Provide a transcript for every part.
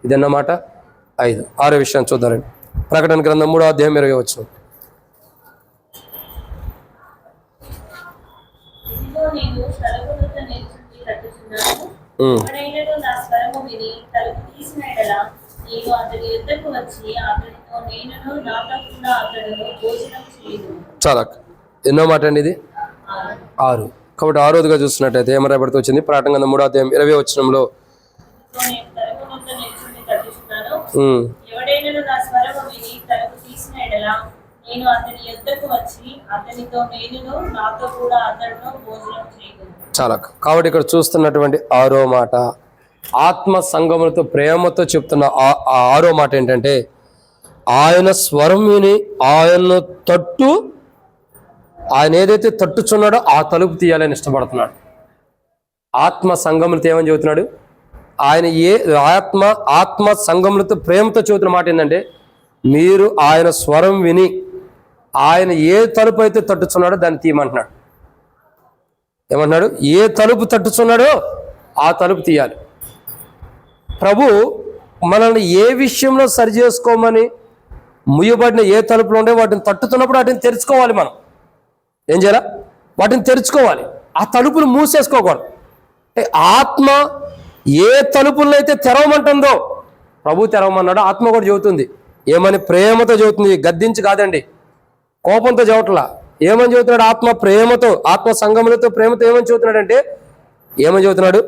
ఇదన్నమాట 5. 6వ విషయాన్ని చూద్దారండి. ప్రకటన గ్రంథం 3వ అధ్యాయం 20వ వచనం. చాలా ఎన్నో మాట అండి ఇది? 6. కాబట్టి 6వదిగా చూస్తున్నట్టయితే ఏమని రాయబడుతూ వచ్చింది? ప్రకటన గ్రంథం 3వ అధ్యాయం 20వ వచనంలో చాలా. కాబట్టి ఇక్కడ చూస్తున్నటువంటి 6వ మాట ఆత్మ సంగములతో ప్రేమతో చెప్తున్న 6వ మాట ఏంటంటే, ఆయన స్వరం విని ఆయన ఏదైతే తట్టుచున్నాడో ఆ తలుపు తీయాలని ఇష్టపడుతున్నాడు. ఆత్మ సంగములతో ఏమని చెబుతున్నాడు? ఆయన ఆత్మ సంగములతో ప్రేమతో చెబుతున్న మాట ఏంటంటే, మీరు ఆయన స్వరం విని ఆయన ఏ తలుపు అయితే తట్టుచున్నాడో దాన్ని తీయమంటున్నాడు. ఏమంటున్నాడు? ఏ తలుపు తట్టుచున్నాడో ఆ తలుపు తీయాలి. ప్రభు మనల్ని ఏ విషయంలో సరి చేసుకోమని ముయ్యబడిన ఏ తలుపులు ఉండే వాటిని తట్టుతున్నప్పుడు వాటిని తెరుచుకోవాలి. మనం ఏం చేయాలి? వాటిని తెరుచుకోవాలి. ఆ తలుపులు మూసేసుకోకూడదు. ఆత్మ ఏ తలుపులను అయితే తెరవమంటుందో ప్రభు తెరవమన్నాడు. ఆత్మ కూడా చెబుతుంది. ఏమని? ప్రేమతో చెబుతుంది, గద్దించి కాదండి, కోపంతో చెబుతలా. ఏమని చెబుతున్నాడు? ఆత్మ ప్రేమతో, ఆత్మ సంగములతో ప్రేమతో ఏమని చెబుతున్నాడంటే, ఏమని చెబుతున్నాడు?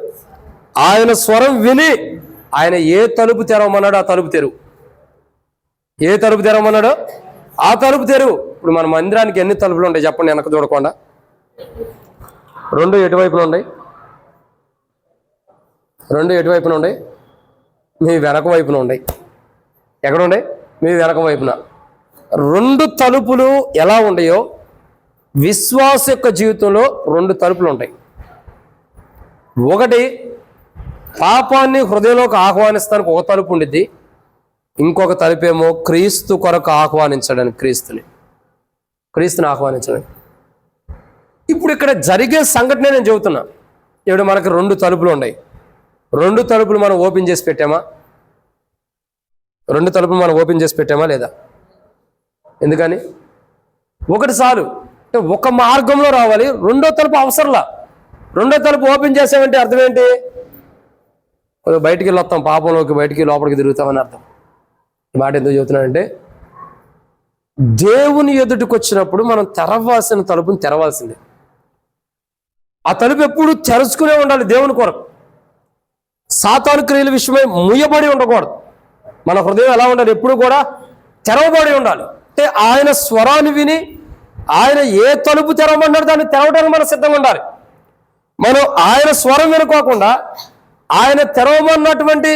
ఆయన స్వరం విని ఆయన ఏ తలుపు తెరవమన్నాడో ఆ తలుపు తెరువు. ఏ తలుపు తెరవమన్నాడో ఆ తలుపు తెరువు. ఇప్పుడు మన మందిరానికి ఎన్ని తలుపులు ఉంటాయి చెప్పండి? వెనక చూడకుండా 2 ఎటువైపున ఉన్నాయి? 2 ఎటువైపున ఉన్నాయి? మీ వెనక వైపున ఉన్నాయి. ఎక్కడ ఉన్నాయి? మీ వెనక వైపున. 2 తలుపులు ఎలా ఉన్నాయో విశ్వాస యొక్క జీవితంలో 2 తలుపులు ఉంటాయి. ఒకటి పాపాన్ని హృదయంలోకి ఆహ్వానిస్తానికి ఒక తలుపు ఉండిద్ది. ఇంకొక తలుపేమో క్రీస్తు కొరకు ఆహ్వానించడానికి, క్రీస్తుని ఆహ్వానించడానికి. ఇప్పుడు ఇక్కడ జరిగే సంఘటన నేను చెబుతున్నా. ఇప్పుడు మనకు 2 తలుపులు ఉన్నాయి. 2 తలుపులు మనం ఓపెన్ చేసి పెట్టామా? 2 తలుపులు మనం ఓపెన్ చేసి పెట్టామా లేదా? ఎందుకని? ఒకటి చాలు. అంటే ఒక మార్గంలో రావాలి. 2వ తలుపు అవసరంలా. 2వ తలుపు ఓపెన్ చేసామంటే అర్థం ఏంటి? బయటికి వెళ్ళి వస్తాం, పాపంలోకి బయటికి లోపలికి తిరుగుతామని అర్థం. ఈ మాట ఎందుకు చెబుతున్నానంటే, దేవుని ఎదుటికి వచ్చినప్పుడు మనం తెరవాల్సిన తలుపుని తెరవాల్సిందే. ఆ తలుపు ఎప్పుడు తెరుచుకునే ఉండాలి దేవుని కొరకు. సాతాను క్రియల విషయమై ముయ్యబడి ఉండకూడదు. మన హృదయం ఎలా ఉండాలి? ఎప్పుడు కూడా తెరవబడి ఉండాలి. అంటే ఆయన స్వరాన్ని విని ఆయన ఏ తలుపు తెరవమన్నాడు దాన్ని తెరవడానికి మనం సిద్ధంగా ఉండాలి. మనం ఆయన స్వరం వినుకోకుండా ఆయన తెరవమన్నటువంటి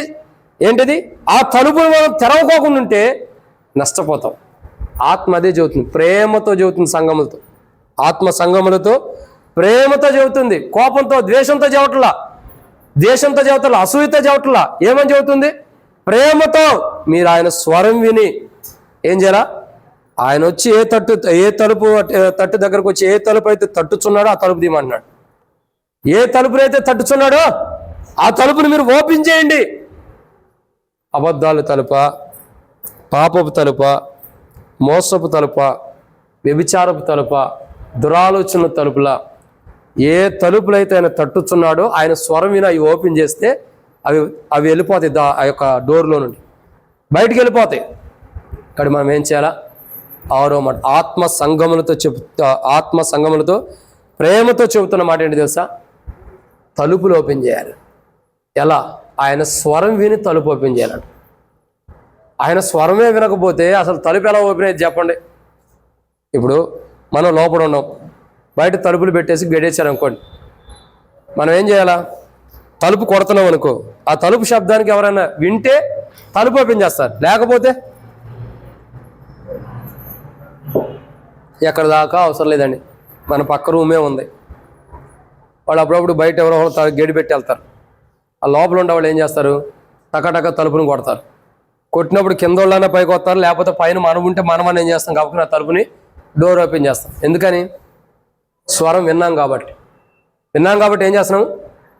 ఏంటిది ఆ తలుపును మనం తెరవకోకుండా ఉంటే నష్టపోతాం. ఆత్మ అదే చెబుతుంది, ప్రేమతో చెబుతుంది సంగములతో. ఆత్మ సంగములతో ప్రేమతో చెబుతుంది, కోపంతో ద్వేషంతో చెబుతలా, అసూయతో చెబుతలా. ఏమని చెబుతుంది? ప్రేమతో. మీరు ఆయన స్వరం విని ఏం చేయాలా? ఆయన వచ్చి ఏ తలుపు తట్టు దగ్గరకు వచ్చి ఏ తలుపు అయితే తట్టుచున్నాడో ఆ తలుపు తీయమంటున్నాడు. ఏ తలుపునైతే తట్టుచున్నాడో ఆ తలుపుని మీరు ఓపెన్ చేయండి. అబద్ధాలు తలుప, పాపపు తలుప, మోసపు తలుప, వ్యభిచారపు తలుప, దురాలోచన తలుపుల ఏ తలుపులైతే ఆయన తట్టుచున్నాడో ఆయన స్వరం విని అవి ఓపెన్ చేస్తే అవి వెళ్ళిపోతాయి. ఆ యొక్క డోర్లో నుండి బయటికి వెళ్ళిపోతాయి. ఇక్కడ మనం ఏం చేయాలా? 6వ మాట ఆత్మ సంగములతో ప్రేమతో చెబుతున్న మాట ఏంటి తెలుసా? తలుపులు ఓపెన్ చేయాలి. ఎలా? ఆయన స్వరం విని తలుపు ఓపెన్ చేయాలంట. ఆయన స్వరమే వినకపోతే అసలు తలుపు ఎలా ఓపెన్ అయ్యేది చెప్పండి? ఇప్పుడు మనం లోపల ఉన్నాం, బయట తలుపులు పెట్టేసి గడేశారు అనుకోండి. మనం ఏం చేయాలా? తలుపు కొడుతున్నాం అనుకో, ఆ తలుపు శబ్దానికి ఎవరైనా వింటే తలుపు ఓపెన్ చేస్తారు. లేకపోతే ఎక్కడ దాకా అవసరం లేదండి. మన పక్క రూమే ఉంది, వాళ్ళు అప్పుడప్పుడు బయట ఎవరో గేడి పెట్టి వెళ్తారు. ఆ లోపల ఉండే వాళ్ళు ఏం చేస్తారు? టకటక తలుపుని కొడతారు. కొట్టినప్పుడు కింద వాళ్ళైనా పైకి వస్తారు, లేకపోతే పైన మనం ఉంటే మనం ఏం చేస్తాం కాబట్టి ఆ తలుపుని డోర్ ఓపెన్ చేస్తాం. ఎందుకని? స్వరం విన్నాం కాబట్టి ఏం చేస్తున్నాం?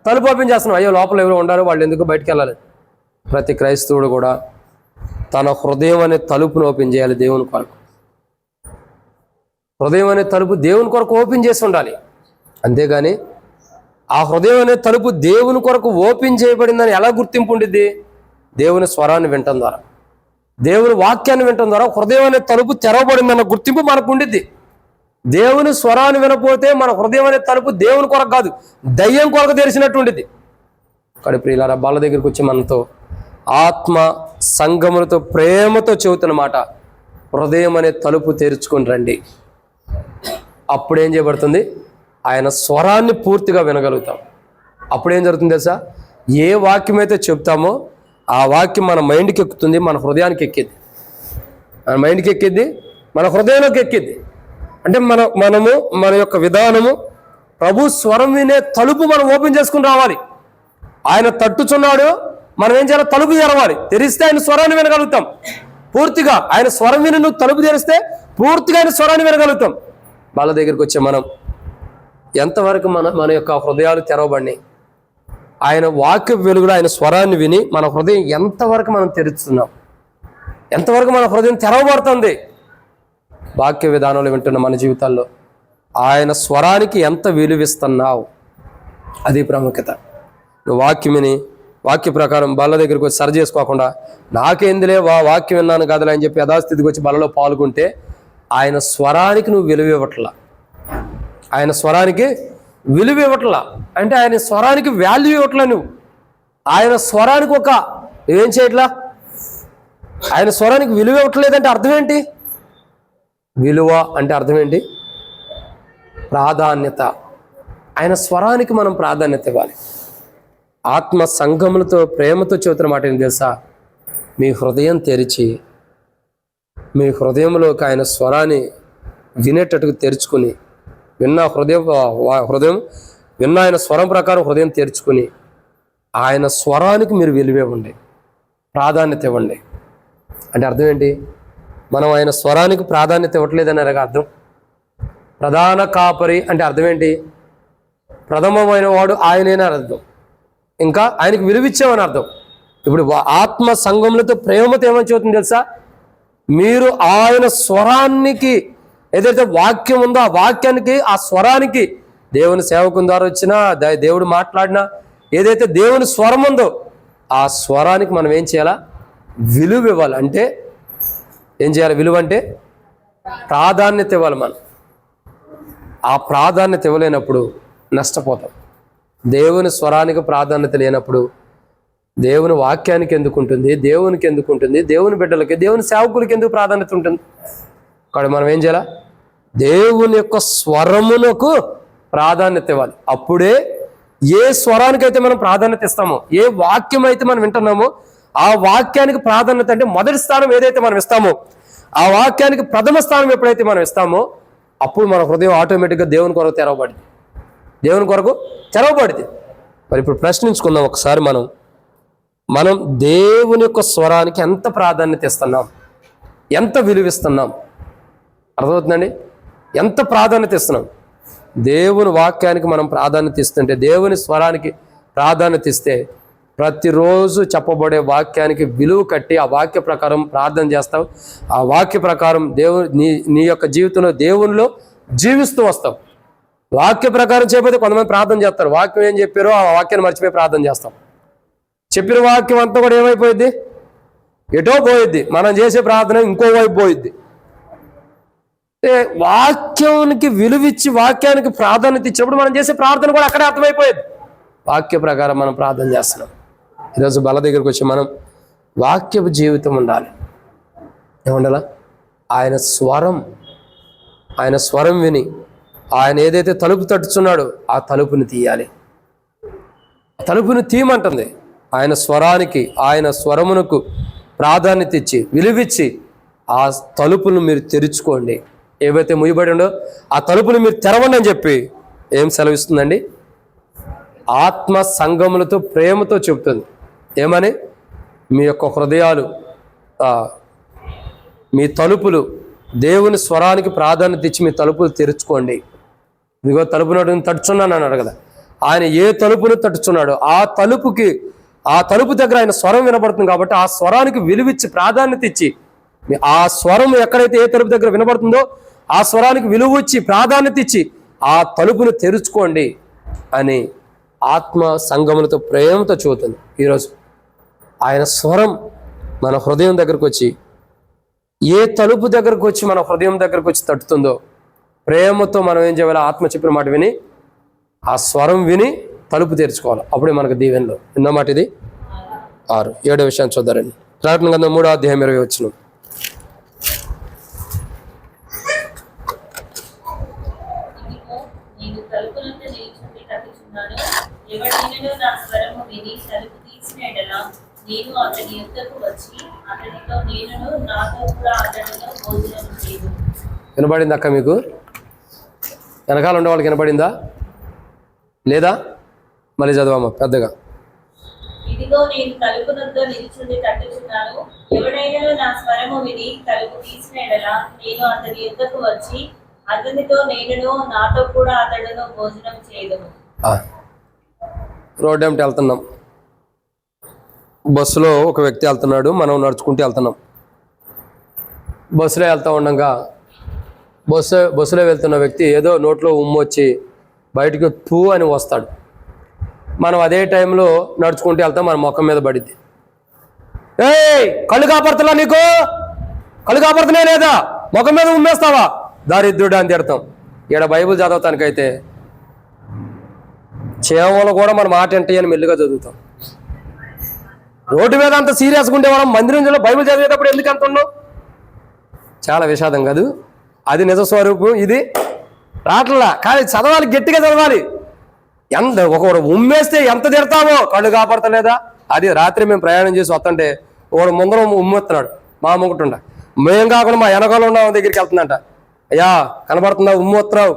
తలుపు ఓపెన్ చేస్తున్నాం. అయ్యో లోపల ఎవరో ఉండారు, వాళ్ళు ఎందుకు బయటికి వెళ్ళాలి. ప్రతి క్రైస్తవుడు కూడా తన హృదయం అనే తలుపును ఓపెన్ చేయాలి దేవుని కొరకు. హృదయం అనే తలుపు దేవుని కొరకు ఓపెన్ చేసి ఉండాలి. అంతేగాని ఆ హృదయం అనే తలుపు దేవుని కొరకు ఓపెన్ చేయబడిందని ఎలా గుర్తింపు ఉండిద్ది? దేవుని స్వరాన్ని వినటం ద్వారా, దేవుని వాక్యాన్ని వినటం ద్వారా హృదయం అనే తలుపు తెరవబడిందన్న గుర్తింపు మనకు ఉండిద్ది. దేవుని స్వరాన్ని వినపోతే మన హృదయం అనే తలుపు దేవుని కొరకు కాదు, దయ్యం కొరకు తెరిచినట్టు ఉండిద్ది. కానీ ప్రియులారా, బాల దగ్గరికి వచ్చి మనతో ఆత్మ సంగములతో ప్రేమతో చెబుతున్న మాట, హృదయం అనే తలుపు తెరుచుకొని రండి. అప్పుడేం చేయబడుతుంది? ఆయన స్వరాన్ని పూర్తిగా వినగలుగుతాం. అప్పుడేం జరుగుతుంది తెలుసా? ఏ వాక్యం అయితే చెప్తామో ఆ వాక్యం మన మైండ్కి ఎక్కుతుంది, మన హృదయానికి ఎక్కిద్ది. మన మైండ్కి ఎక్కిద్ది, మన హృదయంలోకి ఎక్కిద్ది. అంటే మనము మన యొక్క విధానము ప్రభు స్వరం వినే తలుపు మనం ఓపెన్ చేసుకుని రావాలి. ఆయన తట్టుచున్నాడు, మనం ఏం చేయాలి? తలుపు తెరవాలి. తెరిస్తే ఆయన స్వరాన్ని వినగలుగుతాం పూర్తిగా. ఆయన స్వరం విని నువ్వు తలుపు తెరిస్తే పూర్తిగా ఆయన స్వరాన్ని వినగలుగుతాం. వాళ్ళ దగ్గరికి వచ్చే మనం ఎంతవరకు మన యొక్క హృదయాలు తెరవబడినాయి? ఆయన వాక్య వెలుగులో ఆయన స్వరాన్ని విని మన హృదయం ఎంతవరకు మనం తెరుస్తున్నాం? ఎంతవరకు మన హృదయం తెరవబడుతుంది? వాక్య విధానంలో వింటున్న మన జీవితాల్లో ఆయన స్వరానికి ఎంత విలువిస్తున్నావు? అది ప్రాముఖ్యత. నువ్వు వాక్యం విని వాక్య ప్రకారం బల్ల దగ్గరికి వచ్చి సరి చేసుకోకుండా నాకేందిలే వాక్యం విన్నాను కదలే అని చెప్పి యథాస్థితికి వచ్చి బలలో పాల్గొంటే ఆయన స్వరానికి నువ్వు విలువ ఇవ్వట్లా. ఆయన స్వరానికి విలువ ఇవ్వట్లా అంటే ఆయన స్వరానికి వాల్యూ ఇవ్వట్లా. నువ్వు ఆయన స్వరానికి ఏం చేయట్లా? ఆయన స్వరానికి విలువ ఇవ్వట్లేదంటే అర్థం ఏంటి? విలువ అంటే అర్థం ఏంటి? ప్రాధాన్యత. ఆయన స్వరానికి మనం ప్రాధాన్యత ఇవ్వాలి. ఆత్మ సంఘములతో ప్రేమతో చెబుతున్న మాట ఏం తెలుసా? మీ హృదయం తెరిచి మీ హృదయంలోకి ఆయన స్వరాన్ని వినేటట్టుకు తెరుచుకుని హృదయం విన్న ఆయన స్వరం ప్రకారం హృదయం తెరుచుకుని ఆయన స్వరానికి మీరు విలువ ఇవ్వండి, ప్రాధాన్యత ఇవ్వండి. అంటే అర్థం ఏంటి? మనం ఆయన స్వరానికి ప్రాధాన్యత ఇవ్వట్లేదని అర్థం. ప్రధాన కాపరి అంటే అర్థం ఏంటి? ప్రథమమైన వాడు ఆయనేనా అర్థం. ఇంకా ఆయనకు విలువిచ్చామని అర్థం. ఇప్పుడు ఆత్మ సంఘములతో ప్రేమతో ఏమని చెబుతుంది తెలుసా? మీరు ఆయన స్వరానికి ఏదైతే వాక్యం ఉందో ఆ వాక్యానికి, ఆ స్వరానికి, దేవుని సేవకుని ద్వారా వచ్చినా దేవుడు మాట్లాడినా ఏదైతే దేవుని స్వరం ఉందో ఆ స్వరానికి మనం ఏం చేయాలా? విలువ ఇవ్వాలి. అంటే ఏం చేయాలి? విలువ అంటే ప్రాధాన్యత ఇవ్వాలి. మనం ఆ ప్రాధాన్యత ఇవ్వలేనప్పుడు నష్టపోతాం. దేవుని స్వరానికి ప్రాధాన్యత లేనప్పుడు దేవుని వాక్యానికి ఎందుకు ఉంటుంది? దేవునికి ఎందుకు ఉంటుంది? దేవుని బిడ్డలకి, దేవుని సేవకులకి ఎందుకు ప్రాధాన్యత ఉంటుంది? కాబట్టి మనం ఏం చేయాలి? దేవుని యొక్క స్వరమునకు ప్రాధాన్యత ఇవ్వాలి. అప్పుడే ఏ స్వరానికైతే మనం ప్రాధాన్యత ఇస్తామో, ఏ వాక్యం అయితే మనం వింటున్నామో ఆ వాక్యానికి ప్రాధాన్యత, అంటే మొదటి స్థానం ఏదైతే మనం ఇస్తామో ఆ వాక్యానికి ప్రథమ స్థానం ఎప్పుడైతే మనం ఇస్తామో అప్పుడు మన హృదయం ఆటోమేటిక్గా దేవుని కొరకు తెరవబడింది. దేవుని కొరకు తెరవబడింది. మరి ఇప్పుడు ప్రశ్నించుకుందాం ఒకసారి. మనం దేవుని యొక్క స్వరానికి ఎంత ప్రాధాన్యత ఇస్తున్నాం? ఎంత విలువిస్తున్నాం? అర్థమవుతుందండి? ఎంత ప్రాధాన్యత ఇస్తున్నాం? దేవుని వాక్యానికి మనం ప్రాధాన్యత ఇస్తుంటే, దేవుని స్వరానికి ప్రాధాన్యత ఇస్తే ప్రతిరోజు చెప్పబడే వాక్యానికి విలువ కట్టి ఆ వాక్య ప్రకారం ప్రార్థన చేస్తావు. ఆ వాక్య ప్రకారం నీ యొక్క జీవితంలో దేవునిలో జీవిస్తూ వస్తావు. వాక్య ప్రకారం చేయకపోతే కొంతమంది ప్రార్థన చేస్తారు, వాక్యం ఏం చెప్పారో ఆ వాక్యాన్ని మర్చిపోయి ప్రార్థన చేస్తాం. చెప్పిన వాక్యం అంతా కూడా ఏమైపోయిద్ది? ఎటో పోయిద్ది. మనం చేసే ప్రార్థన ఇంకో వైపు పోయిద్ది. వాక్యానికి విలువిచ్చి వాక్యానికి ప్రాధాన్యత ఇచ్చినప్పుడు మనం చేసే ప్రార్థన కూడా అక్కడే అర్థమైపోయేది. వాక్య ప్రకారం మనం ప్రార్థన చేస్తున్నాం. ఈరోజు బల దగ్గరికి వచ్చి మనం వాక్యపు జీవితం ఉండాలి. ఏముండాలా? ఆయన స్వరం విని ఆయన ఏదైతే తలుపు తట్టుచున్నాడో ఆ తలుపుని తీయాలి. తలుపుని తీయమంటుంది. ఆయన స్వరానికి, ఆయన స్వరమునకు ప్రాధాన్యత ఇచ్చి విలువిచ్చి ఆ తలుపును మీరు తెరుచుకోండి. ఏవైతే ముయ్యబడి ఉండో ఆ తలుపును మీరు తెరవండి అని చెప్పి ఏం సెలవిస్తుందండి? ఆత్మ సంఘములతో ప్రేమతో చెబుతుంది. ఏమని? మీ యొక్క హృదయాలు, మీ తలుపులు దేవుని స్వరానికి ప్రాధాన్యత ఇచ్చి మీ తలుపులు తెరుచుకోండి. ఇదిగో తలుపును తట్టుచున్నాను అన్నాడు కదా. ఆయన ఏ తలుపును తట్టుచున్నాడో ఆ తలుపుకి ఆ తలుపు దగ్గర ఆయన స్వరం వినబడుతుంది కాబట్టి ఆ స్వరానికి విలువిచ్చి ప్రాధాన్యత ఇచ్చి, ఆ స్వరం ఎక్కడైతే ఏ తలుపు దగ్గర వినబడుతుందో ఆ స్వరానికి విలువ ఇచ్చి ప్రాధాన్యత ఇచ్చి ఆ తలుపును తెరుచుకోండి అని ఆత్మ సంగములతో ప్రేమతో చూస్తుంది. ఈరోజు ఆయన స్వరం మన హృదయం దగ్గరకు వచ్చి, ఏ తలుపు దగ్గరకు వచ్చి మన హృదయం దగ్గరకు వచ్చి తట్టుతుందో ప్రేమతో మనం ఏం చేయాలి? ఆత్మ చెప్పిన మాట విని ఆ స్వరం విని తలుపు తెరుచుకోవాలి. అప్పుడే మనకు దీవెనలో ఎన్నో మాట ఇది 6. 7వ విషయాన్ని చూద్దారండి. ప్రకటన గ్రంథం 3వ అధ్యాయం 20 వచనం. వినబడింది అక్క? మీకు వెనకాల ఉండే వాళ్ళకి వినబడిందా లేదా? మళ్ళీ చదవమ్మా పెద్దగా. ఇదిగో నేను తలుపు నొద్ద నిలుచుండి తట్టుచున్నాను. ఎవడైనా నా స్వరము విని తలుపు తీసిన యెడల నేను అతని యొద్దకు వచ్చి అతనితో నేనును నాతో కూడా అతడును భోజనం చేయదును. రోడ్ ఏమిటి వెళ్తున్నాం, బస్సులో ఒక వ్యక్తి వెళ్తున్నాడు, మనం నడుచుకుంటూ వెళ్తున్నాం. బస్సులో వెళ్తూ ఉండగా బస్సులో వెళ్తున్న వ్యక్తి ఏదో నోట్లో ఉమ్మొచ్చి బయటకు తూ అని వస్తాడు. మనం అదే టైంలో నడుచుకుంటూ వెళ్తాం, మన ముఖం మీద పడిద్ది. ఏయ్ కళ్ళు కాపాడుతున్నా, నీకు కళ్ళు కాపాడుతున్నాయి లేదా, ముఖం మీద ఉమ్మేస్తావా, దారిద్రుడు అని తిడతాం. ఈడ బైబుల్ చదవటానికైతే చేమలు కూడా మన మాట ఏంటి అని మెల్లిగా చదువుతాం. రోడ్డు మీద అంత సీరియస్గా ఉండేవాళ్ళం, మందిరంలో బైబిల్ చదివేటప్పుడు ఎందుకు అంత ఉన్నాం? చాలా విషాదం కాదు? అది నిజ స్వరూపం. ఇది రాట్లా, కానీ చదవాలి, గట్టిగా చదవాలి. ఒకడు ఉమ్మేస్తే ఎంత తిడతామో, కళ్ళు కాపాడతలేదా. అది రాత్రి మేము ప్రయాణం చేసి వస్తుంటే ఒకడు ముందర ఉమ్మెత్తున్నాడు, మా ముగ్గుతుండ. మేము కాకుండా మా వెనకాల ఉన్న దగ్గరికి వెళ్తుందంట. అయ్యా కనబడుతుందా, ఉమ్మొత్తున్నావు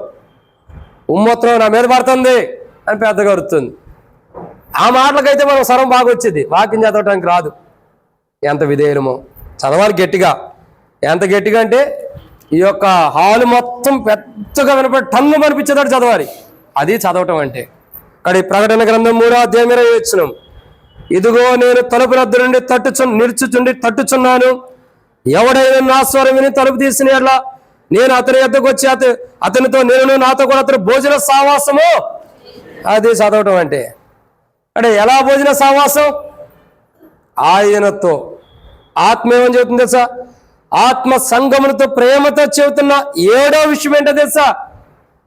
నా మీద పడుతుంది అని పెద్దగా అరుస్తుంది. ఆ మాటలకైతే మనం స్వరం బాగా వచ్చేది, వాక్యం చదవటానికి రాదు. ఎంత విధేయులమో, చదవాలి గట్టిగా. ఎంత గట్టిగా అంటే ఈ యొక్క హాలు మొత్తం పెద్దగా వినపడి టన్ను అనిపించేదాడు చదవాలి. అది చదవటం అంటే. కానీ ప్రకటన గ్రంథం 3వ అధ్యాయం 20 వచనం. ఇదిగో నేను తలుపు వద్ద నుండి నిలుచుచుండి తట్టుచున్నాను. ఎవడైనా నా స్వరం విని తలుపు తీసిన యెడల నేను అతని యొద్దకు వచ్చి అతనితో నేను నాతో కూడా అతని భోజన సావాసము. అది చదవటం అంటే. అంటే ఎలా భోజన సావాసం? ఆయనతో. ఆత్మ ఏమని చెబుతుంది తెలుసా? ఆత్మ సంగములతో ప్రేమతో చెబుతున్న 7వ విషయం ఏంటో తెలుసా?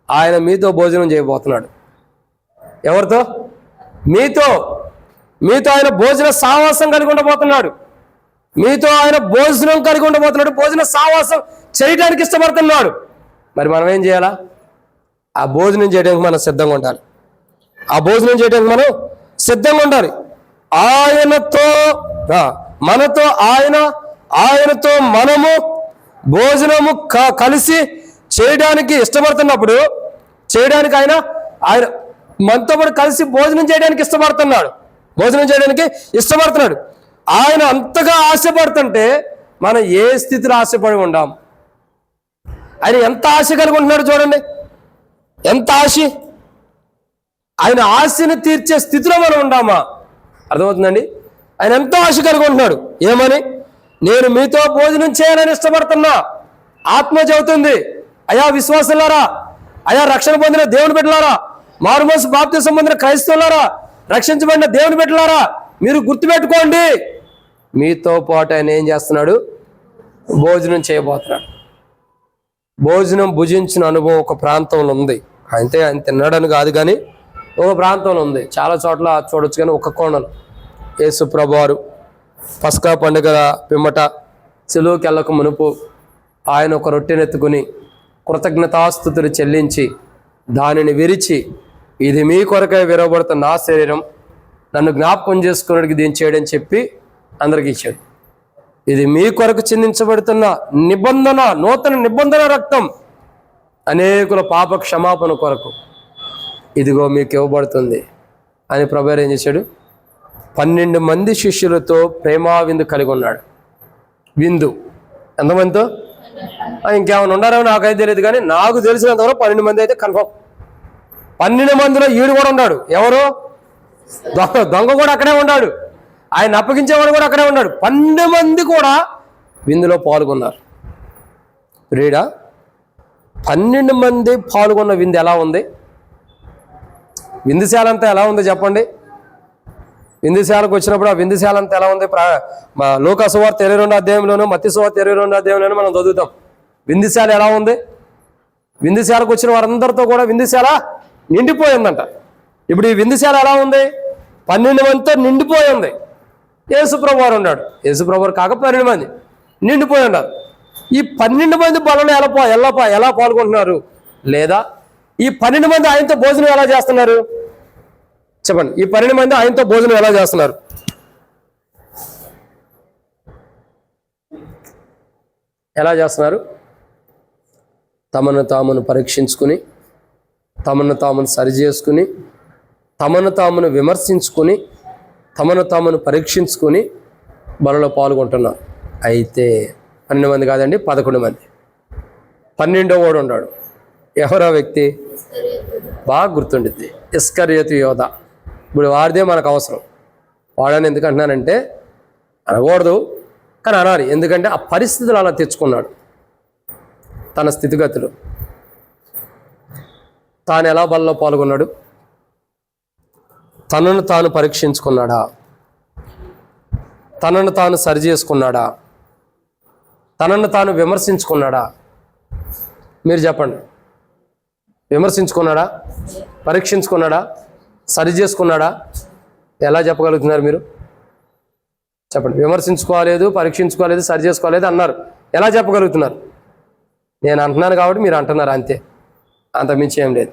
ఆయన మీతో భోజనం చేయబోతున్నాడు. ఎవరితో? మీతో ఆయన భోజన సావాసం కలిగి ఉండబోతున్నాడు. మీతో ఆయన భోజనం కలిగి ఉండబోతున్నాడు. భోజన సావాసం చేయడానికి ఇష్టపడుతున్నాడు. మరి మనం ఏం చేయాలా? ఆ భోజనం చేయడానికి మనం సిద్ధంగా ఉండాలి. సిద్ధంగా ఉండాలి. ఆయనతో మనతో ఆయనతో మనము భోజనము కలిసి చేయడానికి ఇష్టపడుతున్నప్పుడు, చేయడానికి ఆయన మనతో పాటు కలిసి భోజనం చేయడానికి ఇష్టపడుతున్నాడు. ఆయన అంతగా ఆశపడుతుంటే మనం ఏ స్థితిలో ఆశపడి ఉండాం? ఆయన ఎంత ఆశ కలిగి ఉంటున్నాడు చూడండి, ఎంత ఆశ. ఆయన ఆశని తీర్చే స్థితిలో మనం ఉండామా? అర్థమవుతుందండి? ఆయన ఎంతో ఆశ కలిగి ఉంటున్నాడు. ఏమని? నేను మీతో భోజనం చేయాలని ఇష్టపడుతున్నా. ఆత్మ చెబుతుంది, అయా విశ్వాసులారా, అయా రక్షణ పొందిన దేవుని బిడ్డలారా, మారుమనసు బాప్తిసం పొందిన క్రైస్తవులారా, రక్షించబడిన దేవుని బిడ్డలారా, మీరు గుర్తుపెట్టుకోండి, మీతో పాటు ఆయన ఏం చేస్తున్నాడు? భోజనం చేయబోతున్నాడు. భోజనం భుజించిన అనుభవం ఒక ప్రాంతంలో ఉంది. అయితే ఆయన తిన్నాడని కాదు, కానీ ఒక ప్రాంతంలో ఉంది. చాలా చోట్ల చూడొచ్చు, కానీ ఒక కోణంలో యేసు ప్రభువారు పస్కా పండుగ పిమ్మట సిలువకి వెళ్ళక మునుపు ఆయన ఒక రొట్టెనెత్తుకుని కృతజ్ఞతాస్తుతులు చెల్లించి దానిని విరిచి, ఇది మీ కొరకై విరవబడుతున్న నా శరీరం, నన్ను జ్ఞాపకం చేసుకున్నడికి దీన్ని చేయడని చెప్పి అందరికి ఇచ్చాడు. ఇది మీ కొరకు చిందించబడుతున్న నిబంధన, నూతన నిబంధన రక్తం, అనేకుల పాప క్షమాపణ కొరకు ఇదిగో మీకు ఇవ్వబడుతుంది అని ప్రభువు ఏం చేశాడు? 12 మంది శిష్యులతో ప్రేమా విందు కలిగి ఉన్నాడు. విందు ఎంతమందితో? ఇంకేమైనా ఉండారో నాకైతే తెలియదు, కానీ నాకు తెలిసినంతవరకు 12 మంది అయితే కన్ఫర్మ్. 12 మందిలో ఈడు కూడా ఉన్నాడు. ఎవరు? దొంగ కూడా అక్కడే ఉన్నాడు. ఆయన అప్పగించేవాడు కూడా అక్కడే ఉన్నాడు. 12 మంది కూడా విందులో పాల్గొన్నారు. ప్రియుడా, 12 మంది పాల్గొన్న విందు ఎలా ఉంది? విందుశాల అంతా ఎలా ఉంది చెప్పండి? విందుశాలకు వచ్చినప్పుడు ఆ విందుశాల అంతా ఎలా ఉంది? లూకా సువార్త 22వ అధ్యాయంలోనూ మత్తయి సువార్త 22వ అధ్యాయంలోనూ మనం చదువుతాం. విందుశాల ఎలా ఉంది? విందుశాలకు వచ్చిన వారందరితో కూడా విందుశాల నిండిపోయిందంట. ఇప్పుడు ఈ విందుశాల ఎలా ఉంది? 12 మందితో నిండిపోయి ఉంది. యేసుప్రభు వారు ఉన్నాడు. యేసుప్రభు వారు కాక 12 మంది నిండిపోయి ఉన్నారు. ఈ 12 మంది బలలో ఎలా పాల్గొంటున్నారు? లేదా ఈ 12 మంది ఆయనతో భోజనం ఎలా చేస్తున్నారు? చెప్పండి. ఈ 12 మంది ఆయనతో భోజనం ఎలా చేస్తున్నారు? ఎలా చేస్తున్నారు? తమను తామును పరీక్షించుకుని, తమను తామును సరిచేసుకుని, తమను తామును విమర్శించుకుని, తమను తామును పరీక్షించుకుని బలలో పాల్గొంటున్నారు. అయితే 12 మంది కాదండి, 11 మంది. 12వ వాడు ఉన్నాడు. ఎవరో వ్యక్తి బాగా గుర్తుండిద్ది, ఇస్కరియోతు యోధ. ఇప్పుడు వాడిదే మనకు అవసరం. వాడని ఎందుకు అంటున్నానంటే, అనకూడదు కానీ అనాలి. ఎందుకంటే ఆ పరిస్థితులు అలా తెచ్చుకున్నాడు. తన స్థితిగతులు తాను ఎలా బలలో పాల్గొన్నాడు? తనను తాను పరీక్షించుకున్నాడా? తనను తాను సరిచేసుకున్నాడా? తనను తాను విమర్శించుకున్నాడా? మీరు చెప్పండి. విమర్శించుకున్నాడా? పరీక్షించుకున్నాడా? సరి చేసుకున్నాడా? ఎలా చెప్పగలుగుతున్నారు మీరు? చెప్పండి. విమర్శించుకోలేదు, పరీక్షించుకోలేదు, సరి చేసుకోలేదు అన్నారు. ఎలా చెప్పగలుగుతున్నారు? నేను అంటున్నాను కాబట్టి మీరు అంటున్నారు, అంతే. అంత మించి ఏం లేదు.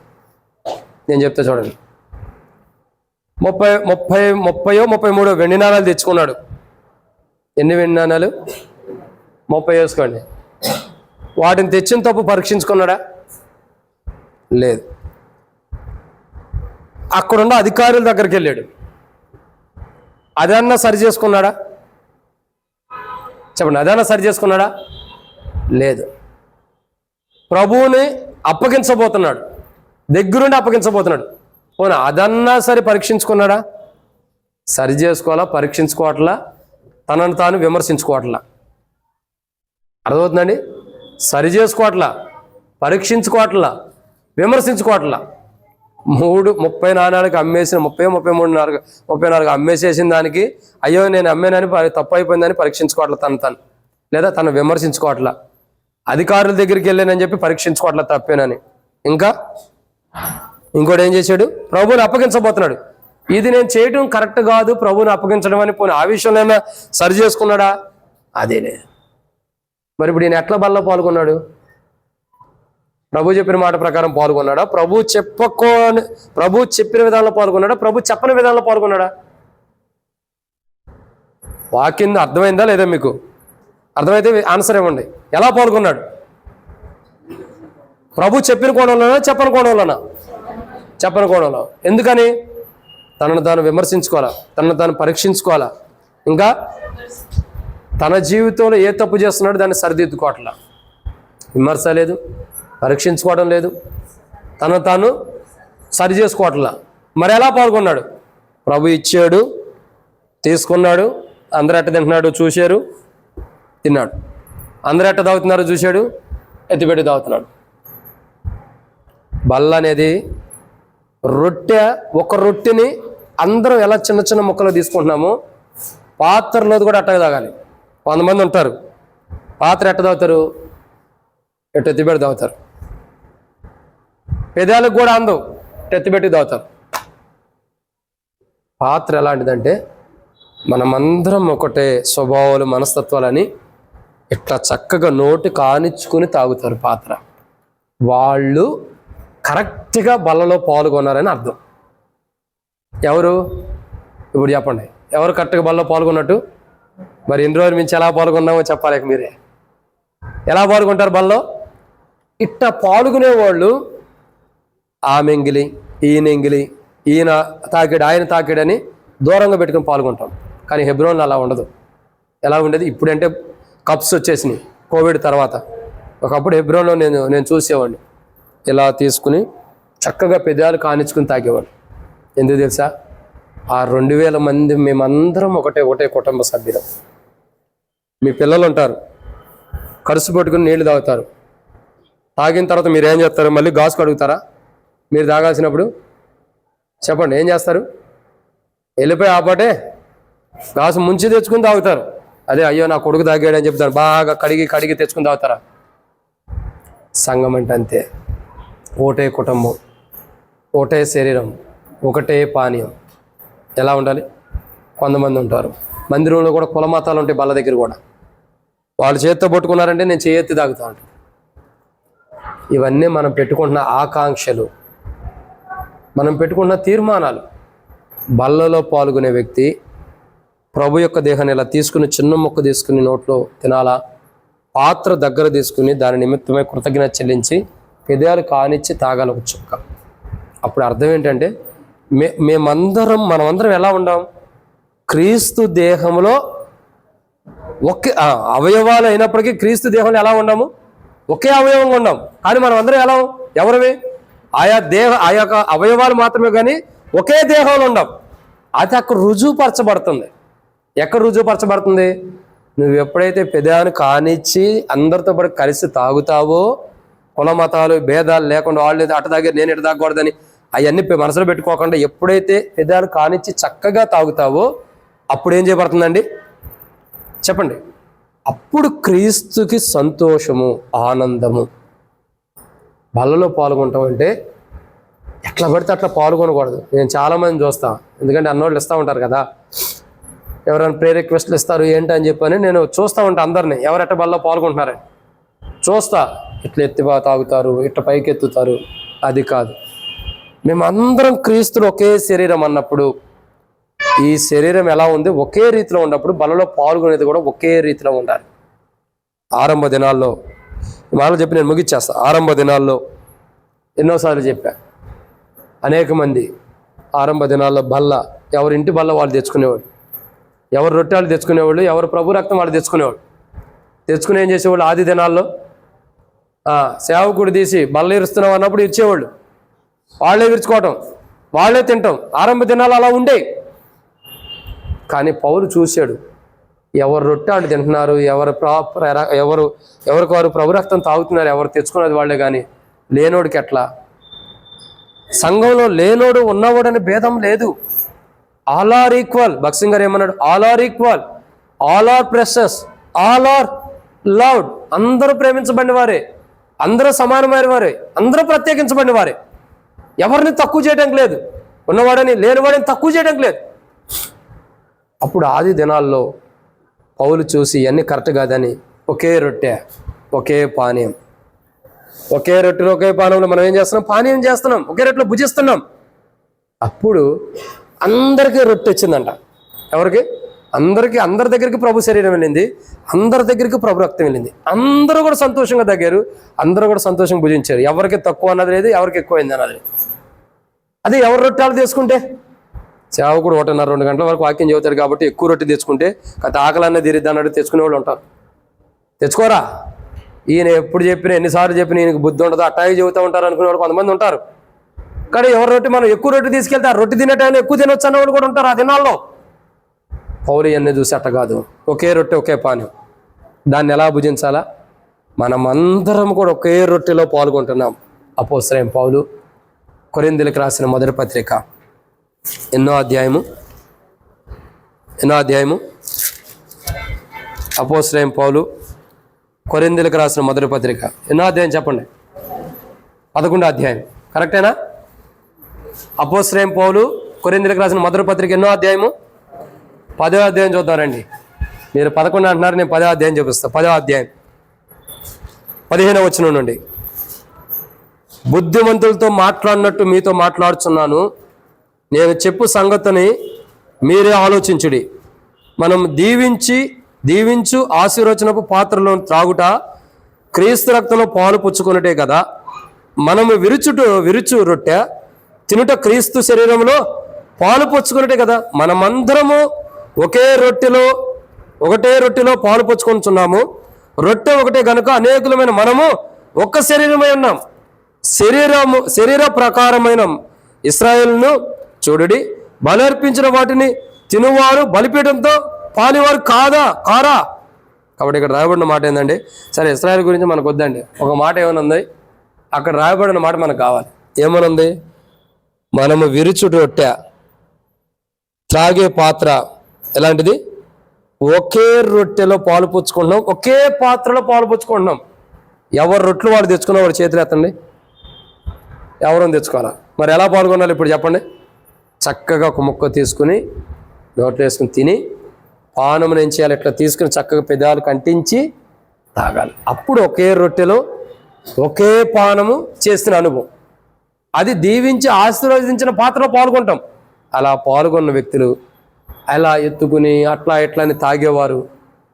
నేను చెప్తే చూడండి. 33 వెండి నాణాలు తెచ్చుకున్నాడు. ఎన్ని వెండి నాణాలు? 30 వేసుకోండి. వాటిని తెచ్చిన తప్పు పరీక్షించుకున్నాడా? లేదు. అక్కడున్న అధికారుల దగ్గరికి వెళ్ళాడు. అదన్నా సరి చేసుకున్నాడా? చెప్పండి. అదన్నా సరి చేసుకున్నాడా? లేదు. ప్రభువుని అప్పగించబోతున్నాడు, దగ్గరుండి అప్పగించబోతున్నాడు. పోనీ అదన్నా సరి పరీక్షించుకున్నాడా? సరి చేసుకోవాలా, పరీక్షించుకోవట్లా, తనను తాను విమర్శించుకోవట్లా. అర్థమవుతుందండి? సరి చేసుకోవట్లా, పరీక్షించుకోవట్లా, విమర్శించుకోవట్లా. 30 నాణాలకు అమ్మేసిన 34 అమ్మేసేసిన దానికి అయ్యో నేను అమ్మేనని తప్పు అయిపోయిందని పరీక్షించుకోవట్లా తను, లేదా తను విమర్శించుకోవట్లా. అధికారుల దగ్గరికి వెళ్ళానని చెప్పి పరీక్షించుకోవట్లా తప్పేనని. ఇంకోటి ఏం చేశాడు? ప్రభువుని అప్పగించబోతున్నాడు. ఇది నేను చేయడం కరెక్ట్ కాదు, ప్రభువుని అప్పగించడం అని. పోనీ ఆ విషయంలో సరి చేసుకున్నాడా? అదేలే. మరి ఇప్పుడు ఈయన ఎట్లా బలలో పాల్గొన్నాడు? ప్రభు చెప్పిన మాట ప్రకారం పాల్గొన్నాడా? ప్రభు చెప్పిన విధానంలో పాల్గొన్నాడా? ప్రభు చెప్పని విధానంలో పాల్గొన్నాడా? వాక్యం అర్థమైందా లేదా మీకు? అర్థమైతే ఆన్సర్ ఇవ్వండి. ఎలా పాల్గొన్నాడు? ప్రభు చెప్పిన కోణంలోనా, చెప్పని కోణంలోనా? చెప్పని కోణంలో. ఎందుకని? తనను తాను విమర్శించుకోవాలా, తనను తాను పరీక్షించుకోవాలా, ఇంకా తన జీవితంలో ఏ తప్పు చేస్తున్నాడో దాన్ని సరిదిద్దుకోవట్లా. విమర్శ లేదు, పరీక్షించుకోవడం లేదు, తను తాను సరి చేసుకోవట్లా. మరి ఎలా పాల్గొన్నాడు? ప్రభు ఇచ్చాడు, తీసుకున్నాడు. అందరూ ఎట్ట తింటున్నాడు చూశారు, తిన్నాడు. అందరూ ఎట్ట తాగుతున్నారో చూశాడు, ఎత్తిపెట్టి తాగుతున్నాడు. బల్ల అనేది ఒక రొట్టెని అందరం ఎలా చిన్న చిన్న ముక్కలు తీసుకుంటున్నామో పాత్రలోది కూడా అట్టగా తాగాలి. 100 మంది ఉంటారు. పాత్ర ఎట్ట తాగుతారు? ఎత్తిపెట్టి తాగుతారు. పెదాలకు కూడా అందం, ఎత్తిపెట్టి తాగుతారు. పాత్ర ఎలాంటిదంటే మనమందరం ఒకటే స్వభావాలు, మనస్తత్వాలని ఇట్లా చక్కగా నోటి కానిచ్చుకుని తాగుతారు పాత్ర. వాళ్ళు కరెక్ట్గా బలలో పాల్గొన్నారని అర్థం. ఎవరు? ఇప్పుడు చెప్పండి, ఎవరు కరెక్ట్గా బలలో పాల్గొన్నట్టు? మరి ఎన్ని రోజుల నుంచి ఎలా పాల్గొన్నామో చెప్పాలి మీరే. ఎలా పాల్గొంటారు బలలో? ఇట్ట పాల్గొనే వాళ్ళు ఆమె ఎంగిలి, ఈయన ఎంగిలి, ఈయన తాకిడు, ఆయన తాకిడని దూరంగా పెట్టుకుని పాల్గొంటాం. కానీ హెబ్రోన్లో అలా ఉండదు. ఎలా ఉండేది? ఇప్పుడంటే కప్స్ వచ్చేసినాయి కోవిడ్ తర్వాత. ఒకప్పుడు హెబ్రోన్లో నేను చూసేవాడిని. ఇలా తీసుకుని చక్కగా పెదాలు కానిచ్చుకుని తాగేవాడు. ఎందుకు తెలుసా? ఆ 2000 మంది మేమందరం ఒకటే కుటుంబ సభ్యులు. మీ పిల్లలు ఉంటారు, కరుసు పట్టుకుని నీళ్లు తాగుతారు. తాగిన తర్వాత మీరు ఏం చేస్తారు? మళ్ళీ గాజు కడుగుతారా? మీరు తాగాల్సినప్పుడు చెప్పండి, ఏం చేస్తారు? వెళ్ళిపోయి ఆ పాటే గాజు ముంచి తెచ్చుకుని తాగుతారు. అదే అయ్యో నా కొడుకు తాగాడు అని చెప్తారు. బాగా కడిగి తెచ్చుకుని తాగుతారా? సంఘం అంటే అంతే. ఒకటే కుటుంబం, ఒకటే శరీరం, ఒకటే పానీయం. ఎలా ఉండాలి? కొంతమంది ఉంటారు మందిరంలో కూడా కుల మతాలు ఉంటాయి. బల్ల దగ్గర కూడా వాళ్ళు చేత్తో పట్టుకున్నారంటే నేను చేయెత్తి తాగుతా ఉంటాను. ఇవన్నీ మనం పెట్టుకుంటున్న ఆకాంక్షలు, మనం పెట్టుకున్న తీర్మానాలు. బల్లలో పాల్గొనే వ్యక్తి ప్రభు యొక్క దేహాన్ని ఇలా తీసుకుని చిన్న ముక్క తీసుకుని నోట్లో తినాలా? పాత్ర దగ్గర తీసుకుని దాని నిమిత్తమై కృతజ్ఞత చెల్లించి పెదాలు కానిచ్చి తాగాలి ఒక చుక్క. అప్పుడు అర్థం ఏంటంటే మనమందరం ఎలా ఉండాం? క్రీస్తు దేహంలో ఒకే అవయవాలు అయినప్పటికీ క్రీస్తు దేహంలో ఎలా ఉన్నాము? ఒకే అవయవంగా ఉన్నాం. కానీ మనం అందరం ఎలా ఎవరమే? ఆ యొక్క అవయవాలు మాత్రమే, కానీ ఒకే దేహంలో ఉండం. అది అక్కడ రుజువుపరచబడుతుంది. ఎక్కడ రుజువుపరచబడుతుంది? నువ్వు ఎప్పుడైతే పెదాన్ని కానిచ్చి అందరితో పాటు కలిసి తాగుతావో, కుల మతాలు భేదాలు లేకుండా వాళ్ళు అటు తాగారు నేను ఇటు తాగకూడదని అవన్నీ మనసులో పెట్టుకోకుండా ఎప్పుడైతే పెదాలు కానిచ్చి చక్కగా తాగుతావో అప్పుడు ఏం చేయబడుతుందండి? చెప్పండి. అప్పుడు క్రీస్తుకి సంతోషము, ఆనందము. బల్లలో పాల్గొంటాం అంటే ఎట్లా పడితే అట్లా పాల్గొనకూడదు. నేను చాలామంది చూస్తాను, ఎందుకంటే అన్నోళ్ళు ఇస్తూ ఉంటారు కదా, ఎవరైనా ప్రే రిక్వెస్ట్లు ఇస్తారు ఏంటని చెప్పని నేను చూస్తూ ఉంటాను అందరినీ, ఎవరెట్ట బల్లో పాల్గొంటున్నారని చూస్తా. ఇట్లా ఎత్తి తాగుతారు, ఇట్లా పైకి ఎత్తుతారు. అది కాదు. మేమందరం క్రీస్తులు ఒకే శరీరం అన్నప్పుడు ఈ శరీరం ఎలా ఉంది? ఒకే రీతిలో ఉన్నప్పుడు బలలో పాల్గొనేది కూడా ఒకే రీతిలో ఉండాలి. ఆరంభ దినాల్లో మాటలు చెప్పి నేను ముగిచ్చేస్తా. ఆరంభ దినాల్లో ఎన్నోసార్లు చెప్పా, అనేక మంది ఆరంభ దినాల్లో ఎవరి ఇంటి బల్ల వాళ్ళు తెచ్చుకునేవాళ్ళు, ఎవరు రొట్టె వాళ్ళు తెచ్చుకునేవాళ్ళు, ఎవరు ప్రభు రక్తం వాళ్ళు తెచ్చుకునేవాళ్ళు. తెచ్చుకుని ఏం చేసేవాళ్ళు? ఆది దినాల్లో సేవకుడు తీసి బల్ల ఇరుస్తున్నాం అన్నప్పుడు ఇచ్చేవాళ్ళు. వాళ్ళే విరుచుకోవటం, వాళ్ళే తింటాం. ఆరంభ దినాలు అలా ఉండే. కానీ పౌలు చూశాడు, ఎవరు రొట్టె వాళ్ళు తింటున్నారు, ఎవరికి వారు ప్రభు రక్తం తాగుతున్నారు, ఎవరు తెచ్చుకున్నది వాళ్ళే. కానీ లేనోడికి ఎట్లా? సంఘంలో లేనోడు ఉన్నవాడని భేదం లేదు. All are equal. భక్సింగ్ గారు ఏమన్నాడు? All are equal, all are precious, all are loved. అందరూ ప్రేమించబడిన వారే, అందరూ సమానమైన వారే, అందరూ ప్రత్యేకించబడిన వారే. ఎవరిని తక్కువ చేయడానికి లేదు. ఉన్నవాడని లేనివాడని తక్కువ చేయడానికి లేదు. అప్పుడు ఆది దినాల్లో పౌలు చూసి ఇవన్నీ కరెక్ట్ కాదని ఒకే రొట్టె, ఒకే పానీయం, ఒకే రొట్టెలో ఒకే పానీయంలో మనం ఏం చేస్తున్నాం? పానీయం చేస్తున్నాం, ఒకే రొట్టెలో భుజిస్తున్నాం. అప్పుడు అందరికీ రొట్టె వచ్చిందంట. ఎవరికి? అందరికీ. అందరి దగ్గరికి ప్రభు శరీరం వెళ్ళింది, అందరి దగ్గరికి ప్రభు రక్తం వెళ్ళింది. అందరూ కూడా సంతోషంగా తగ్గారు, అందరూ కూడా సంతోషంగా భుజించారు. ఎవరికి తక్కువ అన్నది లేదు, ఎవరికి ఎక్కువైంది అన్నది లేదు. అదే ఎవరు రొట్టెలు తీసుకుంటే సేవకుడు 1:30-2 గంటల వరకు వాక్యం చెబుతారు కాబట్టి ఎక్కువ రొట్టె తెచ్చుకుంటే కథ ఆకలన్నా తీరిద్ది అన్నట్టు తెచ్చుకునే వాళ్ళు ఉంటారు. తెచ్చుకోరా, ఈయన ఎప్పుడు చెప్పినా ఎన్నిసార్లు చెప్పినా ఈయనకి బుద్ధి ఉండదు అట్టాగే చెబుతూ ఉంటారు అనుకునే వాళ్ళు కొంతమంది ఉంటారు. కానీ ఎవరు రొట్టె మనం ఎక్కువ రొట్టె తీసుకెళ్తే ఆ రొట్టె తినే టైంలో ఎక్కువ తినొచ్చు అన్న వాళ్ళు కూడా ఉంటారు ఆ దినాల్లో. పౌలు అన్నీ చూసి అట్ట కాదు, ఒకే రొట్టె ఒకే పానీయం. దాన్ని ఎలా భుజించాలా? మనం అందరం కూడా ఒకే రొట్టెలో పాల్గొంటున్నాం. అపోస్తలుడైన పౌలు కొరింథీయులకు రాసిన మొదటి పత్రిక ఎన్నో అధ్యాయము అపోస్తలుడైన పౌలు కొరింథీయులకు రాసిన మొదటి పత్రిక ఎన్నో అధ్యాయం చెప్పండి? 11వ అధ్యాయం. కరెక్టేనా? అపోస్తలుడైన పౌలు కొరింథీయులకు రాసిన మొదటి పత్రిక ఎన్నో అధ్యాయము? 10వ అధ్యాయం చూద్దారండి. మీరు 11 అంటున్నారు, నేను 10వ అధ్యాయం చూపిస్తాను. 10వ అధ్యాయం 15వ వచనం నుండి. బుద్ధిమంతులతో మాట్లాడినట్టు మీతో మాట్లాడుచున్నాను, నేను చెప్పు సంగతిని మీరే ఆలోచించుడి. మనం దీవించు ఆశీర్వచనపు పాత్రలో త్రాగుట క్రీస్తు రక్తంలో పాలు పుచ్చుకున్నట్టే కదా. మనము విరుచు రొట్టె తినుట క్రీస్తు శరీరంలో పాలు పుచ్చుకున్నట్టే కదా. మనమందరము ఒకటే రొట్టెలో పాలు పుచ్చుకుంటున్నాము. రొట్టె ఒకటే గనుక అనేకులమైన మనము ఒక్క శరీరమై ఉన్నాం. శరీర ప్రకారమైన ఇశ్రాయేలును చూడుడి, బలి అర్పించిన వాటిని తినువారు బలిపీఠంతో పాలివారు కారా. కాబట్టి ఇక్కడ రాయబడిన మాట ఏంటంటే, సరే ఇశ్రాయేలు గురించి మనకు వద్దండి, ఒక మాట ఏమనుంది అక్కడ రాయబడిన మాట మనకు కావాలి. ఏమనుంది? మనము విరుచుట రొట్టె, త్రాగే పాత్ర ఎలాంటిది? ఒకే రొట్టెలో పాలు పుచ్చుకుంటున్నాం, ఒకే పాత్రలో పాలు పుచ్చుకుంటున్నాం. ఎవరు రొట్టెలు వాడు తెచ్చుకున్నా వాడు చేతులు ఎత్తండి. ఎవరు తెచ్చుకోవాలా? మరి ఎలా పాల్గొనాలి ఇప్పుడు చెప్పండి? చక్కగా ఒక ముక్క తీసుకుని నోట్లో వేసుకుని తిని పానమును ఏం చేయాలి? ఇట్లా తీసుకుని చక్కగా పెదాలు కంటించి తాగాలి. అప్పుడు ఒకే రొట్టెలో ఒకే పానము చేస్తున్న అనుభవం. అది దీవించి ఆశీర్వదించిన పాత్రలో పాల్గొంటాం. అలా పాల్గొన్న వ్యక్తులు అలా ఎత్తుకుని అట్లా ఎట్లా అని తాగేవారు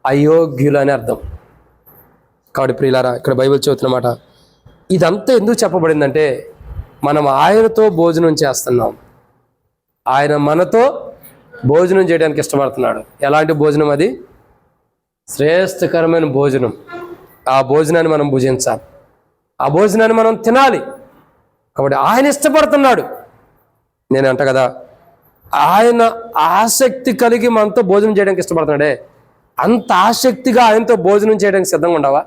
అయోగ్యులు అని అర్థం. కాబట్టి ప్రియులారా, ఇక్కడ బైబిల్ చెబుతున్నమాట ఇదంతా ఎందుకు చెప్పబడిందంటే, మనం ఆయనతో భోజనం చేస్తున్నాం, ఆయన మనతో భోజనం చేయడానికి ఇష్టపడుతున్నాడు. ఎలాంటి భోజనం అది? శ్రేష్టకరమైన భోజనం. ఆ భోజనాన్ని మనం భుజించాలి, ఆ భోజనాన్ని మనం తినాలి. కాబట్టి ఆయన ఇష్టపడుతున్నాడు. నేను అంట కదా, ఆయన ఆసక్తి కలిగి మనతో భోజనం చేయడానికి ఇష్టపడుతున్నాడే, అంత ఆసక్తిగా ఆయనతో భోజనం చేయడానికి సిద్ధంగా ఉండవా?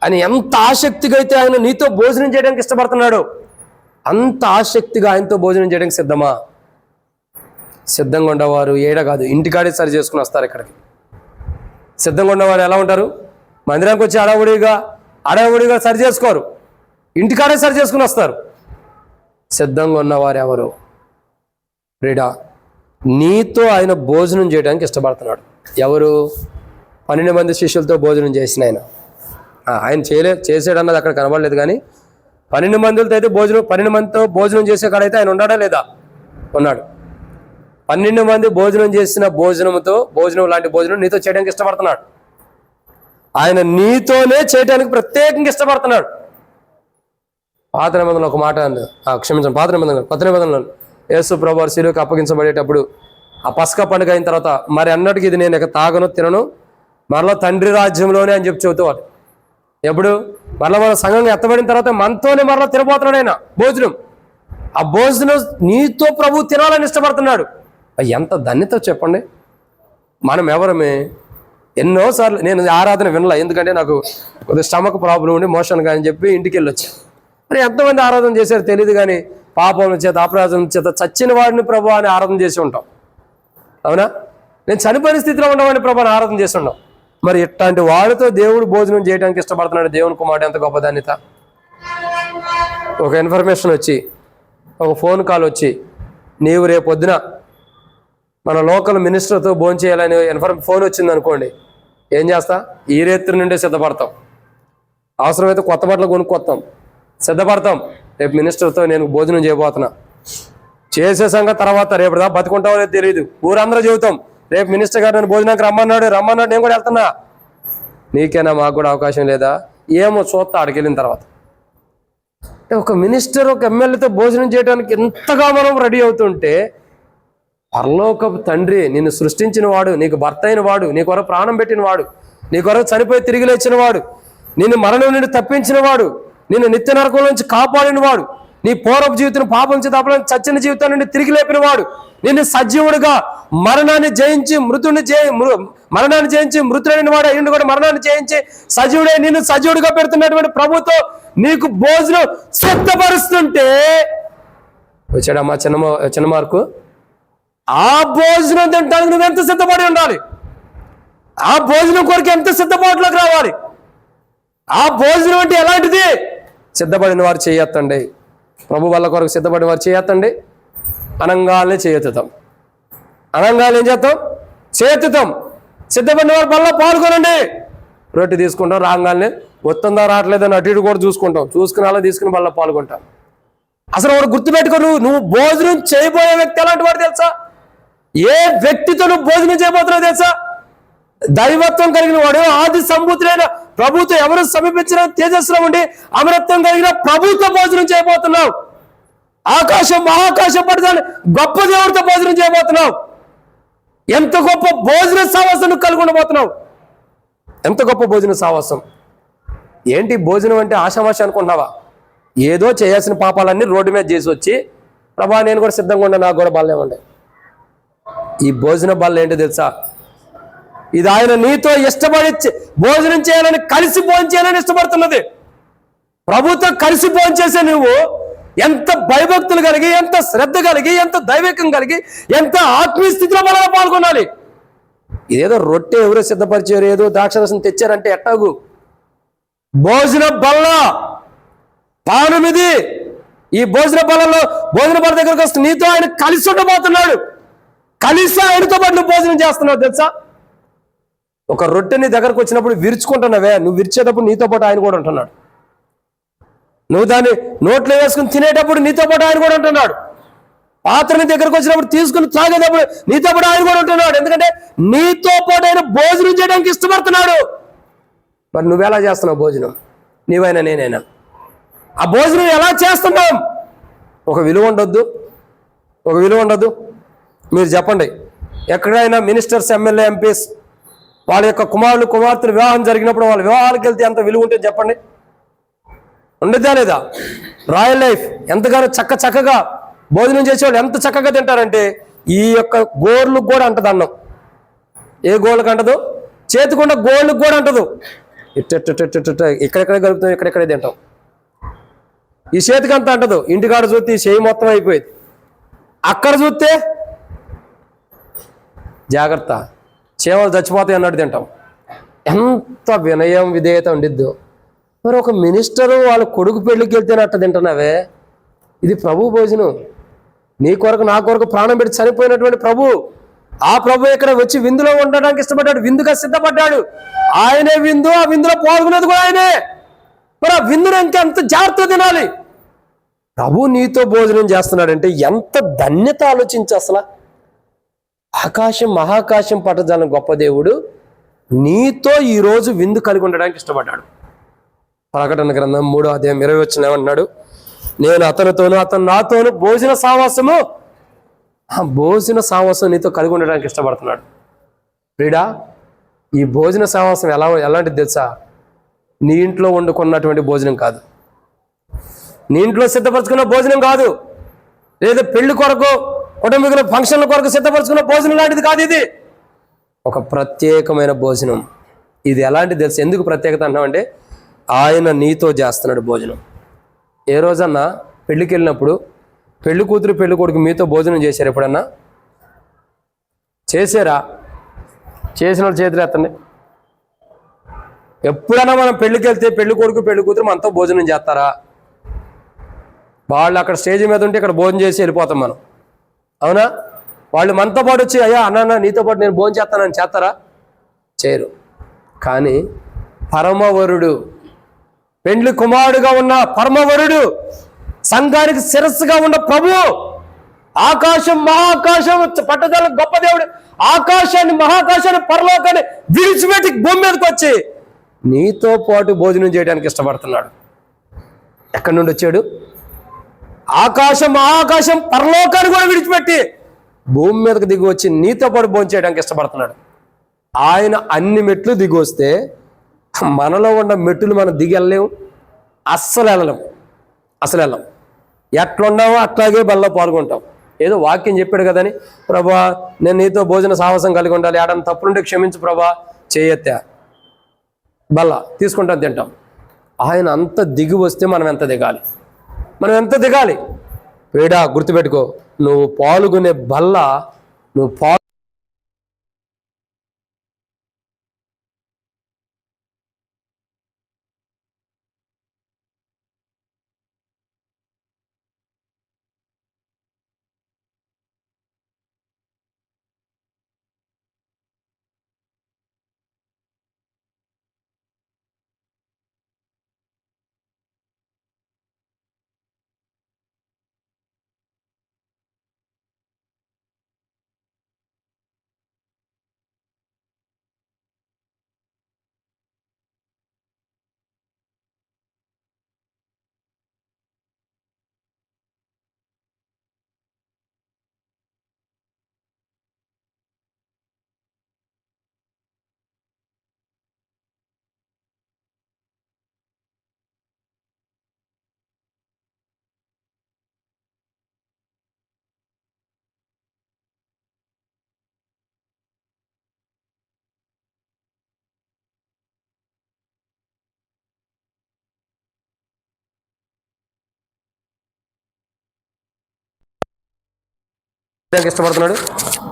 ఆయన ఎంత ఆసక్తిగా అయితే ఆయన నీతో భోజనం చేయడానికి ఇష్టపడుతున్నాడు, అంత ఆసక్తిగా ఆయనతో భోజనం చేయడానికి సిద్ధంగా ఉండేవారు ఏడ కాదు, ఇంటికాడే సరి చేసుకుని వస్తారు. ఇక్కడికి సిద్ధంగా ఉన్నవారు ఎలా ఉంటారు? మందిరానికి వచ్చి అడవుడిగా సరి చేసుకోరు, ఇంటికాడే సరి చేసుకుని వస్తారు. సిద్ధంగా ఉన్నవారు ఎవరు? ప్రియుడా, నీతో ఆయన భోజనం చేయడానికి ఇష్టపడుతున్నాడు. ఎవరు? 12 మంది శిష్యులతో భోజనం చేసిన ఆయన చేసాడు అన్నది అక్కడ కనబడలేదు. కానీ 12 మందితో అయితే 12 మందితో భోజనం చేసే కాడైతే ఆయన ఉన్నాడా లేదా? ఉన్నాడు. 12 మంది భోజనం చేసిన భోజనం లాంటి భోజనం నీతో చేయడానికి ఇష్టపడుతున్నాడు. ఆయన నీతోనే చేయడానికి ప్రత్యేకంగా ఇష్టపడుతున్నాడు. పాత నిబంధనలో ఒక మాట అంది, కొత్త నిబంధనలో యేసు ప్రభువు వారు శిలువకు అప్పగించబడేటప్పుడు ఆ పస్కా పండుగ అయిన తర్వాత మరి అన్నటికి ఇది నేను ఇక తాగను తినను మరలా తండ్రి రాజ్యంలోనే అని చెప్పి చెబుతాడు. ఎప్పుడు? మరలా మన సంఘంగా ఎత్తబడిన తర్వాత మనతోనే మరలా తినబోతున్నాడు ఆయన భోజనం. ఆ భోజనం నీతో ప్రభు తినాలని ఇష్టపడుతున్నాడు. ఎంత ధన్యత చెప్పండి. మనం ఎవరమే? ఎన్నోసార్లు నేను ఆరాధన వినలా, ఎందుకంటే నాకు కొద్దిగా స్టమక్ ప్రాబ్లం ఉండి మోషన్ కానీ చెప్పి ఇంటికి వెళ్ళొచ్చు. మరి ఎంతమంది ఆరాధన చేశారు తెలియదు, కానీ పాపం చేత అపరాధం చేత చచ్చిన వాడిని ప్రభు అని ఆరాధన చేసి ఉంటాం. అవునా? నేను చనిపోయిన స్థితిలో ఉన్నవాడిని ప్రభు అని ఆరాధన చేసి ఉన్నాం. మరి ఇట్లాంటి వాడితో దేవుడు భోజనం చేయడానికి ఇష్టపడుతున్నాడు. దేవుని కుమారుడు ఎంత గొప్ప ధన్యత. ఒక ఇన్ఫర్మేషన్ వచ్చి, ఒక ఫోన్ కాల్ వచ్చి, నీవు రేపు పొద్దున మన లోకల్ మినిస్టర్తో భోజనం చేయాలని ఫోన్ వచ్చింది అనుకోండి, ఏం చేస్తా? ఈ రేత్రి నుండే సిద్ధపడతాం. అవసరమైతే కొత్త బట్టలు కొనుక్కొస్తాం, సిద్ధపడతాం. రేపు మినిస్టర్తో నేను భోజనం చేయబోతున్నా. చేసే సంగతి తర్వాత రేపు బతుకుంటావో లేదు తెలియదు, ఊరందరూ చెబుతాం రేపు మినిస్టర్ గారు నన్ను భోజనానికి రమ్మన్నాడు, నేను కూడా వెళ్తున్నా. నీకైనా మాకు కూడా అవకాశం లేదా? ఏమో చూస్తా అక్కడికి వెళ్ళిన తర్వాత. ఒక మినిస్టర్ ఒక ఎమ్మెల్యేతో భోజనం చేయడానికి ఎంతగా మనం రెడీ అవుతుంటే, పరలోకపు తండ్రి నిన్ను సృష్టించిన వాడు, నీకు భర్త అయిన వాడు, నీ కొరకు ప్రాణం పెట్టిన వాడు, నీ కొరకు చనిపోయి తిరిగి లేచిన వాడు, నిన్ను మరణం నుండి తప్పించిన వాడు, నిన్ను నిత్య నరకం నుంచి కాపాడిన వాడు, నీ పూర్వపు జీవితం పాపం చేత చచ్చిన జీవితం నుండి తిరిగి లేపిన వాడు, నిన్ను సజీవుడిగా మరణాన్ని జయించి మృతుడైన వాడు అయ్యిండు కూడా మరణాన్ని జయించి సజీవుడే నిన్ను సజీవుడిగా పెడుతున్నటువంటి ప్రభుతో నీకు భోజనం సిద్ధపరుస్తుంటే వచ్చాడమ్మా చిన్న మార్కు. ఆ భోజనం తినడానికి నువ్వు ఎంత సిద్ధపడి ఉండాలి? ఆ భోజనం కొరకు ఎంత సిద్ధపాటులోకి రావాలి? ఆ భోజనం అంటే ఎలాంటిది? సిద్ధపడిన వారు చేయొత్తండి. ప్రభు వాళ్ళ కొరకు సిద్ధపడిన వారు చేయొత్తండి. అనంగాల్ని చేయెత్తుతాం. అనంగాలు ఏం చేస్తాం? చేయెత్తుతాం. సిద్ధపడిన వారు బల్ల పాల్గొనండి. రొట్టె తీసుకుంటాం, రాగాల్ని వస్తుందా రావట్లేదని అటు ఇటు కూడా చూసుకుంటాం. చూసుకుని అలా తీసుకుని బల్ల పాల్గొంటాం. అసలు వాడు గుర్తుపెట్టుకో, నువ్వు భోజనం చేయబోయే వ్యక్తి ఎలాంటి వాడు తెలుసా? ఏ వ్యక్తితో నువ్వు భోజనం చేయబోతున్నావు తెలుసా? దైవత్వం కలిగిన వాడు, ఆది సంబూతుడైన ప్రభుతో ఎవరు సమీపించిన తేజస్సులో ఉండి అమరత్వం కలిగిన ప్రభుతో భోజనం చేయబోతున్నావు. మహాకాశం పడతాను గొప్ప దేవుడితో భోజనం చేయబోతున్నావు. ఎంత గొప్ప భోజన సావాసం కలిగి ఉండబోతున్నావు. ఎంత గొప్ప భోజన సావాసం. ఏంటి భోజనం అంటే ఆశామాష అనుకుంటున్నావా? ఏదో చేయాల్సిన పాపాలన్నీ రోడ్డు మీద చేసి వచ్చి ప్రభా నేను కూడా సిద్ధంగా ఉన్నా, నాకు కూడా బల్ల ఇవ్వండి. ఈ భోజన బల్ల ఏంటో తెలుసా? ఇది ఆయన నీతో ఇష్టపడి భోజనం చేయాలని, కలిసి భోజనం చేయాలని ఇష్టపడుతున్నది. ప్రభుతో కలిసి భోజనం చేసే నువ్వు ఎంత భయభక్తులు కలిగి, ఎంత శ్రద్ధ కలిగి, ఎంత దైవికం కలిగి, ఎంత ఆత్మీయ స్థితిలో మనం పాల్గొనాలి. ఇదేదో రొట్టె ఎవరో సిద్ధపరిచారు, ఏదో ద్రాక్షరసం తెచ్చారంటే ఎట్టాగు? భోజన బల్ల పానం ఇది. ఈ భోజన బల్లలో, భోజన బల్ల దగ్గరకు వస్తే నీతో ఆయన కలిసి ఉండబోతున్నాడు. కలిసి ఆయనతో పాటు నువ్వు భోజనం చేస్తున్నావు తెలుసా? ఒక రొట్టెని దగ్గరకు వచ్చినప్పుడు విరుచుకుంటున్నావే, నువ్వు విరిచేటప్పుడు నీతో పాటు ఆయన కూడా ఉంటున్నాడు. నువ్వు దాన్ని నోట్లో వేసుకుని తినేటప్పుడు నీతో పాటు ఆయన కూడా ఉంటున్నాడు. పాత్రని దగ్గరకు వచ్చినప్పుడు తీసుకుని తాగేటప్పుడు నీతో పాటు ఆయన కూడా ఉంటున్నాడు. ఎందుకంటే నీతో పాటు ఆయన భోజనం చేయడానికి ఇష్టపడుతున్నాడు. మరి నువ్వెలా చేస్తున్నావు భోజనం? నీవైనా నేనైనా ఆ భోజనం ఎలా చేస్తున్నాం? ఒక విలువ ఉండొద్దు, ఒక విలువ ఉండదు. మీరు చెప్పండి, ఎక్కడైనా మినిస్టర్స్, ఎమ్మెల్యే, ఎంపీస్ వాళ్ళ యొక్క కుమారులు కుమార్తెలు వివాహం జరిగినప్పుడు వాళ్ళ వివాహాలకు వెళ్తే ఎంత విలువ ఉంటుంది చెప్పండి? ఉండదా లేదా? రాయల్ లైఫ్ ఎంతగానో చక్కగా భోజనం చేసేవాళ్ళు ఎంత చక్కగా తింటారంటే ఈ యొక్క గోర్లకు కూడా అంటది అన్నం. ఏ గోళ్ళకు అంటదు? చేతికుండా గోళ్ళకు కూడా అంటదు. ఇక్కడెక్కడే గలుపుతాం, ఇక్కడెక్కడే తింటాం. ఈ చేతికి అంత అంటదు. ఇంటికాడ చూస్తే ఈ చేయి మొత్తం అయిపోయింది. అక్కడ చూస్తే జాగ్రత్త, చేవలు చచ్చిపోతాయి అన్నట్టు తింటాం. ఎంత వినయం విధేయత ఉండిద్దు. మరి ఒక మినిస్టరు వాళ్ళ కొడుకు పెళ్ళికి వెళ్తేనే తింటున్నావే. ఇది ప్రభు భోజనం. నీ కొరకు నా కొరకు ప్రాణం పెట్టి చనిపోయినటువంటి ప్రభు, ఆ ప్రభు ఇక్కడ వచ్చి విందులో ఉండడానికి ఇష్టపడ్డాడు, విందుగా సిద్ధపడ్డాడు. ఆయనే విందు, ఆ విందులో పాల్గొనేది కూడా ఆయనే. మరి ఆ విందును ఇంకెంత జాగ్రత్త తినాలి. ప్రభు నీతో భోజనం చేస్తున్నాడంటే ఎంత ధన్యత ఆలోచించు అసలు. ఆకాశం మహాకాశం పట్టజాలం గొప్ప దేవుడు నీతో ఈరోజు విందు కలిగి ఉండడానికి ఇష్టపడ్డాడు. ప్రకటన గ్రంథం 3వ అధ్యాయం 20 వచనం ఏమన్నాడు? నేను అతనితోను, అతను నాతోను భోజన సావాసము, ఆ భోజన సావాసం నీతో కలిగి ఉండడానికి ఇష్టపడుతున్నాడు. ప్రియుడా, ఈ భోజన సావాసం ఎలాంటిది తెలుసా? నీ ఇంట్లో వండుకున్నటువంటి భోజనం కాదు, నీ ఇంట్లో సిద్ధపరచుకున్న భోజనం కాదు, లేదా పెళ్లి కొరకు, కుటుంబీకుల ఫంక్షన్ల కొరకు సిద్ధపరచుకున్న భోజనం లాంటిది కాదు. ఇది ఒక ప్రత్యేకమైన భోజనం. ఇది ఎలాంటిది తెలుసు? ఎందుకు ప్రత్యేకత అంటామంటే ఆయన నీతో చేస్తున్నాడు భోజనం. ఏ రోజన్నా పెళ్ళికి వెళ్ళినప్పుడు పెళ్లి కూతురు పెళ్లి కొడుకు మీతో భోజనం చేశారు? ఎప్పుడన్నా చేశారా? చేసిన వాళ్ళు చేతులు ఎత్తండి. ఎప్పుడన్నా మనం పెళ్ళికి వెళ్తే పెళ్లి కొడుకు పెళ్లి కూతురు మనతో భోజనం చేస్తారా? వాళ్ళు అక్కడ స్టేజ్ మీద ఉంటే ఇక్కడ భోజనం చేసి వెళ్ళిపోతాం మనం, అవునా? వాళ్ళు మనతో పాటు వచ్చి అయ్యా అన్న నీతో పాటు నేను భోజనం చేస్తానని చేస్తారా? చేయరు. కానీ పరమవరుడు, పెండ్లి కుమారుడుగా ఉన్న పరమవరుడు, సంఘానికి శిరస్సుగా ఉన్న ప్రభు, ఆకాశం మహాకాశం పట్టదల గొప్ప దేవుడు ఆకాశాన్ని మహాకాశాన్ని పరలోకాన్ని విడిచిపెట్టి భూమి మీదకి వచ్చి నీతో పాటు భోజనం చేయడానికి ఇష్టపడుతున్నాడు. ఎక్కడి నుండి వచ్చాడు? ఆకాశం మహాకాశం పరలోకాన్ని కూడా విడిచిపెట్టి భూమి మీదకి దిగి వచ్చి నీతో పాటు భోజనం చేయడానికి ఇష్టపడుతున్నాడు. ఆయన అన్ని మెట్లు దిగి వస్తే మనలో ఉన్న మెట్టులు మనం దిగి వెళ్ళలేము, అస్సలు వెళ్ళం. ఎట్లున్నామో అట్లాగే బల్లో పాల్గొంటాం. ఏదో వాక్యం చెప్పాడు కదని ప్రభా నేను నీతో భోజన సాహసం కలిగి ఉండాలి, ఆడని తప్పులుంటే క్షమించు ప్రభా, చేయెత్తా బల్ల తీసుకుంటాం తింటాం. ఆయన అంత దిగి వస్తే మనం ఎంత దిగాలి? వేడా గుర్తుపెట్టుకో, నువ్వు పాల్గొనే బల్ల, నువ్వు చేయడానికి ఇష్టపడుతున్నాడు,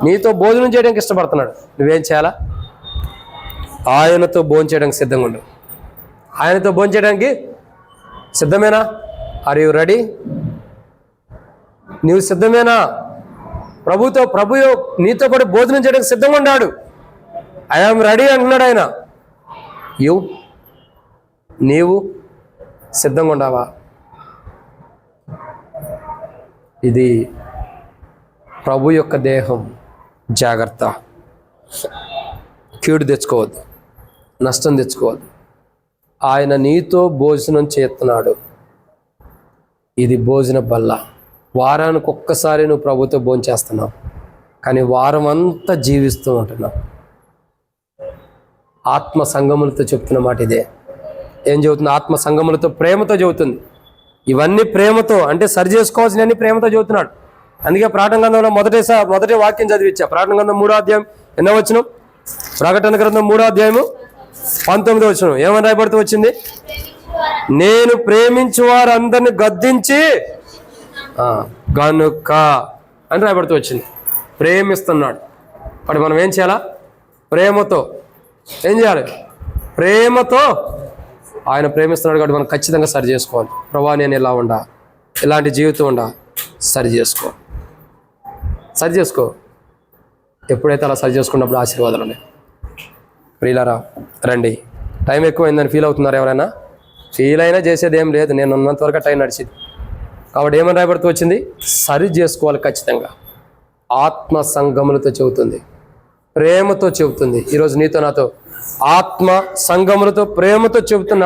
నీతో భోజనం చేయడానికి ఇష్టపడుతున్నాడు. నువ్వేం చేయాలా? ఆయనతో భోజనం చేయడానికి సిద్ధంగా ఉండు. ఆయనతో భోజనం చేయడానికి సిద్ధమేనా? Are you ready? నీవు సిద్ధమేనా? ప్రభు నీతో పాటు భోజనం చేయడానికి సిద్ధంగా ఉన్నాడు. ఐఆమ్ రెడీ అంటున్నాడు ఆయన. నీవు సిద్ధంగా ఉండావా? ఇది ప్రభు యొక్క దేహం. జాగ్రత్త, కీడు తెచ్చుకోవద్దు, నష్టం తెచ్చుకోవద్దు. ఆయన నీతో భోజనం చేస్తున్నాడు. ఇది భోజన బల్ల. వారానికి ఒక్కసారి నువ్వు ప్రభుతో భోజనం చేస్తున్నావు, కానీ వారం అంతా జీవిస్తూ ఉంటున్నావు. ఆత్మ సంగములతో చెప్తున్న మాట ఇదే. ఏం చెబుతుంది? ఆత్మ సంగములతో, ప్రేమతో చెబుతుంది. ఇవన్నీ ప్రేమతో, అంటే సరి చేసుకోవాల్సినవన్నీ ప్రేమతో చెబుతున్నాడు. అందుకే ప్రకటన గ్రంథంలో మొదటి వాక్యం చదివించా. ప్రకటన గ్రంథం 3వ అధ్యాయం ఎన్నో వచనం? ప్రకటన గ్రంథం 3వ అధ్యాయము 19వ వచనం ఏమని రాయబడుతూ వచ్చింది? నేను ప్రేమించు వారందరిని గద్దించి గనుక అని రాయబడుతూ వచ్చింది. ప్రేమిస్తున్నాడు. మరి మనం ఏం చేయాలా? ప్రేమతో ఏం చేయాలి? ప్రేమతో. ఆయన ప్రేమిస్తున్నాడు కాబట్టి మనం ఖచ్చితంగా సరి చేసుకోవాలి. ప్రభా, నేను ఇలా ఉండా, ఇలాంటి జీవితం ఉండా, సరి చేసుకో. ఎప్పుడైతే అలా సరి చేసుకున్నప్పుడు ఆశీర్వాదాలు ఉన్నాయి. ప్రియులారా, రండి. టైం ఎక్కువైందని ఫీల్ అవుతున్నారు ఎవరైనా? ఫీల్ అయినా చేసేది ఏం లేదు. నేను ఉన్నంత వరకు టైం నడిచింది కాబట్టి ఏమని రాయబడుతూ వచ్చింది? సరి చేసుకోవాలి ఖచ్చితంగా. ఆత్మ సంగములతో చెబుతుంది, ప్రేమతో చెబుతుంది. ఈరోజు నీతో నాతో ఆత్మ సంగములతో ప్రేమతో చెబుతున్న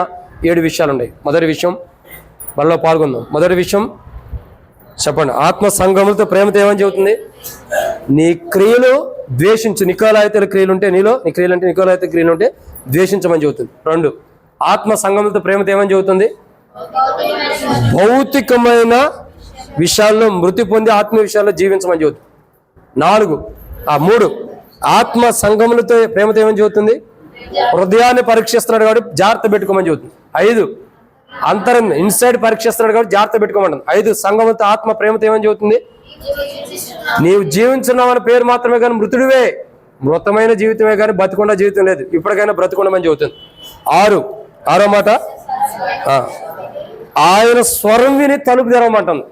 7 విషయాలు ఉన్నాయి. మొదటి విషయం, మనలో పాల్గొందాం. మొదటి విషయం చెప్పండి. ఆత్మ సంగములతో ప్రేమతో ఏమని చెబుతుంది? నీ క్రియలు ద్వేషించు. నికోలాయితీల క్రియలు ఉంటే నీలో, నీ క్రియలు అంటే నికోలాయితీల క్రియలు ఉంటే ద్వేషించమని చెబుతుంది. 2, ఆత్మ సంగములతో ప్రేమతో ఏమని చెబుతుంది? భౌతికమైన విషయాల్లో మృతి పొంది ఆత్మీయ విషయాల్లో జీవించమని చెబుతుంది. 3, ఆత్మ సంగములతో ప్రేమతో ఏమని చెబుతుంది? హృదయాన్ని పరీక్షిస్తున్నాడు కాబట్టి జాగ్రత్త పెట్టుకోమని చెబుతుంది. 5, అంతరం ఇన్సైడ్ పరీక్షిస్తున్నాడు కాబట్టి జాగ్రత్త పెట్టుకోమంటుంది. 5, సంగములతో ఆత్మ ప్రేమతో ఏమని చెబుతుంది? నీవు జీవించున్నావని పేరు మాత్రమే కానీ మృతుడివే. మృతమైన జీవితమే కానీ బతికుండా జీవితం లేదు. ఇప్పటికైనా బ్రతుకుండమని చెబుతుంది. 6వ మాట, ఆయన స్వరం విని తలుపు తెరవమంటుంది.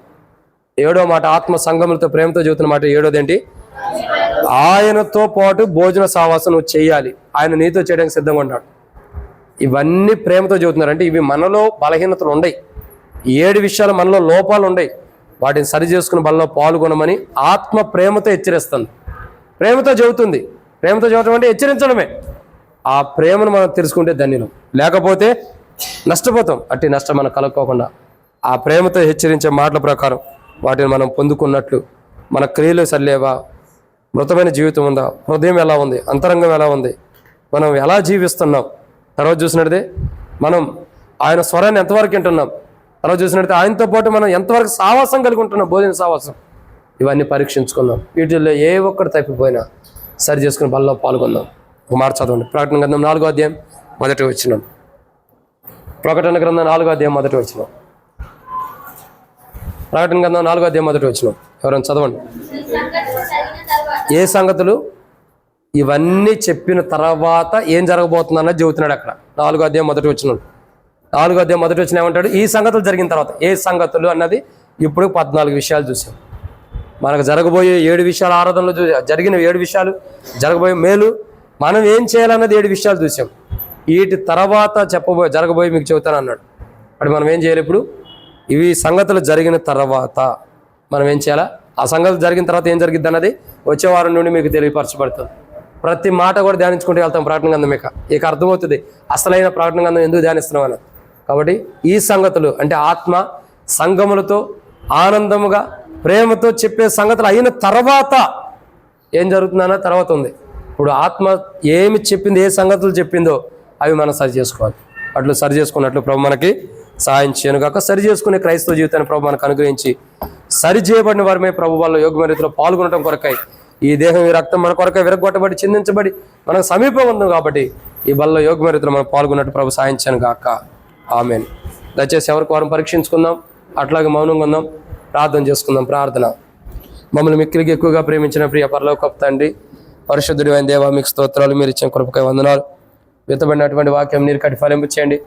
7వ మాట, ఆత్మ సంగములతో ప్రేమతో చెబుతున్న మాట 7వది ఏంటి? ఆయనతో పాటు భోజన సావాసం నువ్వు చేయాలి. ఆయన నీతో చేయడానికి సిద్ధంగా ఉన్నాడు. ఇవన్నీ ప్రేమతో చెబుతున్నారు. అంటే ఇవి మనలో బలహీనతలు ఉన్నాయి, 7 విషయాలు మనలో లోపాలు ఉన్నాయి. వాటిని సరి చేసుకుని బలలో పాల్గొనమని ఆత్మ ప్రేమతో హెచ్చరిస్తుంది. ప్రేమతో చెబుతుంది. ప్రేమతో చెప్పడం అంటే హెచ్చరించడమే. ఆ ప్రేమను మనం తెలుసుకుంటే ధన్యులం, లేకపోతే నష్టపోతాం. అట్టి నష్టం మనం కలుక్కోకుండా ఆ ప్రేమతో హెచ్చరించే మాటల ప్రకారం వాటిని మనం పొందుకున్నట్లు మన క్రియలు సరిలేవా, మృతమైన జీవితం ఉందా, హృదయం ఎలా ఉంది, అంతరంగం ఎలా ఉంది, మనం ఎలా జీవిస్తున్నాం. తర్వాత చూసినట్టే మనం ఆయన స్వరాన్ని ఎంతవరకు వింటున్నాం. తర్వాత చూసినట్టే ఆయనతో పాటు మనం ఎంతవరకు సావాసం కలిగి ఉంటున్నాం, భోజన సావాసం. ఇవన్నీ పరీక్షించుకుందాం. వీటిల్లో ఏ ఒక్కటి తప్పిపోయినా సరి చేసుకుని బలలో పాల్గొందాం. ఒక మాట చదవండి. ప్రకటన గ్రంథం 4వ అధ్యాయం 1వ వచనం. ప్రకటన గ్రంథం 4వ అధ్యాయం 1వ వచనం. ప్రకటన గ్రంథం 4వ అధ్యాయం 1వ వచనం. ఎవరైనా చదవండి. ఏ సంగతులు? ఇవన్నీ చెప్పిన తర్వాత ఏం జరగబోతుందన్నది చెబుతున్నాడు అక్కడ. 4వ అధ్యాయం 1వ వచనం. 4వ అధ్యాయం 1వ వచనం ఏమంటాడు? ఈ సంగతులు జరిగిన తర్వాత. ఏ సంగతులు అన్నది ఇప్పుడు 14 విషయాలు చూసాం. మనకు జరగబోయే 7 విషయాలు, ఆరాధనలో జరిగిన 7 విషయాలు, జరగబోయే మేలు, మనం ఏం చేయాలన్నది 7 విషయాలు చూసాం. వీటి తర్వాత జరగబోయే మీకు చెబుతాను అన్నాడు. అప్పుడు మనం ఏం చేయాలి? ఇప్పుడు ఇవి సంగతులు జరిగిన తర్వాత మనం ఏం చేయాలా? ఆ సంగతులు జరిగిన తర్వాత ఏం జరిగిద్ది అన్నది వచ్చే వారం నుండి మీకు తెలియపరచబడుతుంది. ప్రతి మాట కూడా ధ్యానించుకుంటూ వెళ్తాం. ప్రకటన గ్రంథం ఇక అర్థమవుతుంది అసలైన ప్రకటన గ్రంథం ఎందుకు ధ్యానిస్తున్నాం అన్నది. కాబట్టి ఈ సంగతులు అంటే ఆత్మ సంగములతో ఆనందముగా ప్రేమతో చెప్పే సంగతులు అయిన తర్వాత ఏం జరుగుతుందన్న తర్వాత ఉంది. ఇప్పుడు ఆత్మ ఏమి చెప్పింది, ఏ సంగతులు చెప్పిందో అవి మనం సరి చేసుకోవాలి. అట్లు సరి చేసుకున్నట్లు ప్రభు మనకి సహాయం చేయను కాక. సరి చేసుకునే క్రైస్తవ జీవితాన్ని ప్రభు మనకు అనుగ్రహించి సరి చేయబడిన వారమే ప్రభు వాళ్ళ యోగ్యమైన రీతిలో పాల్గొనడం కొరకై ఈ దేహం, ఈ రక్తం మన కొరకై విరగొట్టబడి చిందించబడి మనకు సమీపం ఉంది కాబట్టి ఈ బలలో యోగ్యమైన రీతిలో మనం పాల్గొన్నట్టు ప్రభు సహాయం చేయను కాక. ఆమేన్. దయచేసి ఎవరికి వారం పరీక్షించుకుందాం. అట్లాగే మౌనంగా ఉందాం, ప్రార్థన చేసుకుందాం. ప్రార్థన. మమ్మల్ని మిక్కిలికి ఎక్కువగా ప్రేమించిన ప్రియ పరలోకపు తండ్రి, పరిశుద్ధుడు అయిన దేవా, మీకు స్తోత్రాలు. మీరు ఇచ్చిన కృపకై వందనాలు. విత్తబడినటువంటి వాక్యం నీరు కట్టి ఫలింపు చేయండి.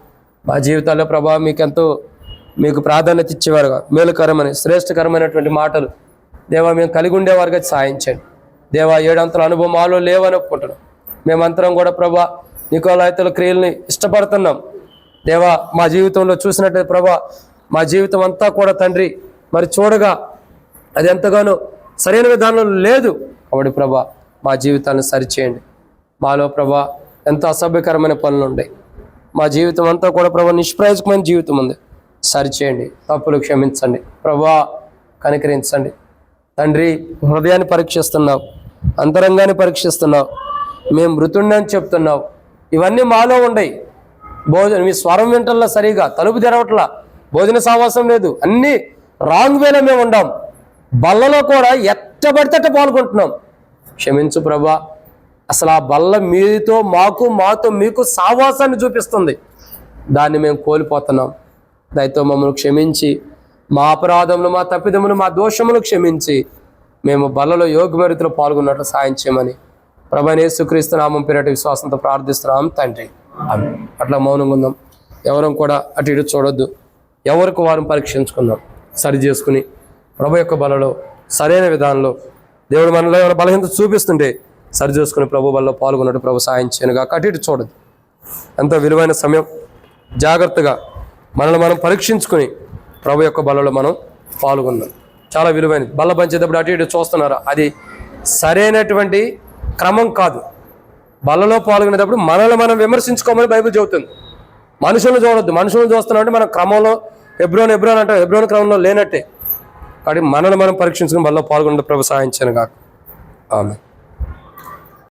మా జీవితాల్లో ప్రభావం మీకు ప్రాధాన్యత ఇచ్చేవారుగా, మేలుకరమని శ్రేష్టకరమైనటువంటి మాటలు దేవా మేము కలిగి ఉండేవారుగా సాయించండి. దేవా, 7 అంతల అనుభవం మాలో లేవని ఒప్పుకుంటున్నాం. మేమంతరం కూడా ప్రభా నికోలాయితుల క్రియల్ని ఇష్టపడుతున్నాం. దేవా, మా జీవితంలో చూసినట్లయితే ప్రభా మా జీవితం అంతా కూడా తండ్రి మరి చూడగా అది ఎంతగానో సరైన విధానంలో లేదు. కాబట్టి ప్రభా మా జీవితాన్ని సరిచేయండి. మాలో ప్రభా ఎంతో అసభ్యకరమైన పనులు ఉన్నాయి. మా జీవితం అంతా కూడా ప్రభా నిష్ప్రయోజకమైన జీవితం ఉంది. సరిచేయండి, తప్పులు క్షమించండి ప్రభా, కనికరించండి తండ్రి. హృదయాన్ని పరీక్షిస్తున్నావు, అంతరంగాన్ని పరీక్షిస్తున్నావు, మేము మృతుండని చెప్తున్నావు. ఇవన్నీ మాలో ఉన్నాయి. మీ స్వరం వింటల్లా సరిగా, తలుపు తెరవట్లా, భోజన సావాసం లేదు, అన్నీ రాంగ్ వేలో మేము ఉండాం. బల్లలో కూడా ఎట్టబడితే పాల్గొంటున్నాం. క్షమించు ప్రభా. అసలు ఆ బల్ల మీతో మాతో మీకు సావాసాన్ని చూపిస్తుంది. దాన్ని మేము కోల్పోతున్నాం. దయతో మమ్మల్ని క్షమించి, మా అపరాధములు, మా తప్పిదములు, మా దోషములు క్షమించి మేము బల్లలో యోగ్య రీతిలో పాల్గొన్నట్లు సాయం చేయమని ప్రభువైన యేసుక్రీస్తు నామం పేరిట విశ్వాసంతో ప్రార్థిస్తున్నాం తండ్రి. ఆమేన్. అట్లా మౌనంగా ఉందాం. ఎవరం కూడా అటు ఇటు చూడొద్దు. ఎవరికి వారిని పరీక్షించుకుందాం, సరి చేసుకుని ప్రభు యొక్క బలలో సరైన విధానంలో దేవుడు మనలో ఎవరైనా బలహీనత చూపిస్తుంటే సరి చేసుకుని ప్రభు బలలో పాల్గొన్నట్టు ప్రభు సాయం చేయనుగా. అటు ఇటు చూడద్దు. ఎంతో విలువైన సమయం. జాగ్రత్తగా మనల్ని మనం పరీక్షించుకుని ప్రభు యొక్క బలలో మనం పాల్గొన్నాం. చాలా విలువైనది. బల్ల పంచేటప్పుడు అటు ఇటు చూస్తున్నారా, అది సరైనటువంటి క్రమం కాదు. బల్లలో పాల్గొనేటప్పుడు మనల్ని మనం విమర్శించుకోమని బైబిల్ చెబుతుంది. మనుషులను చూడొద్దు. మనుషులను చూస్తున్నామంటే మన క్రమంలో హెబ్రోన్ అంటే హెబ్రోన్ క్రమంలో లేనట్టే. కాబట్టి మనల్ని మనం పరీక్షించుకుని బల్లలో పాల్గొనే ప్రభు సాయం చేయను కాక. ఆమేన్.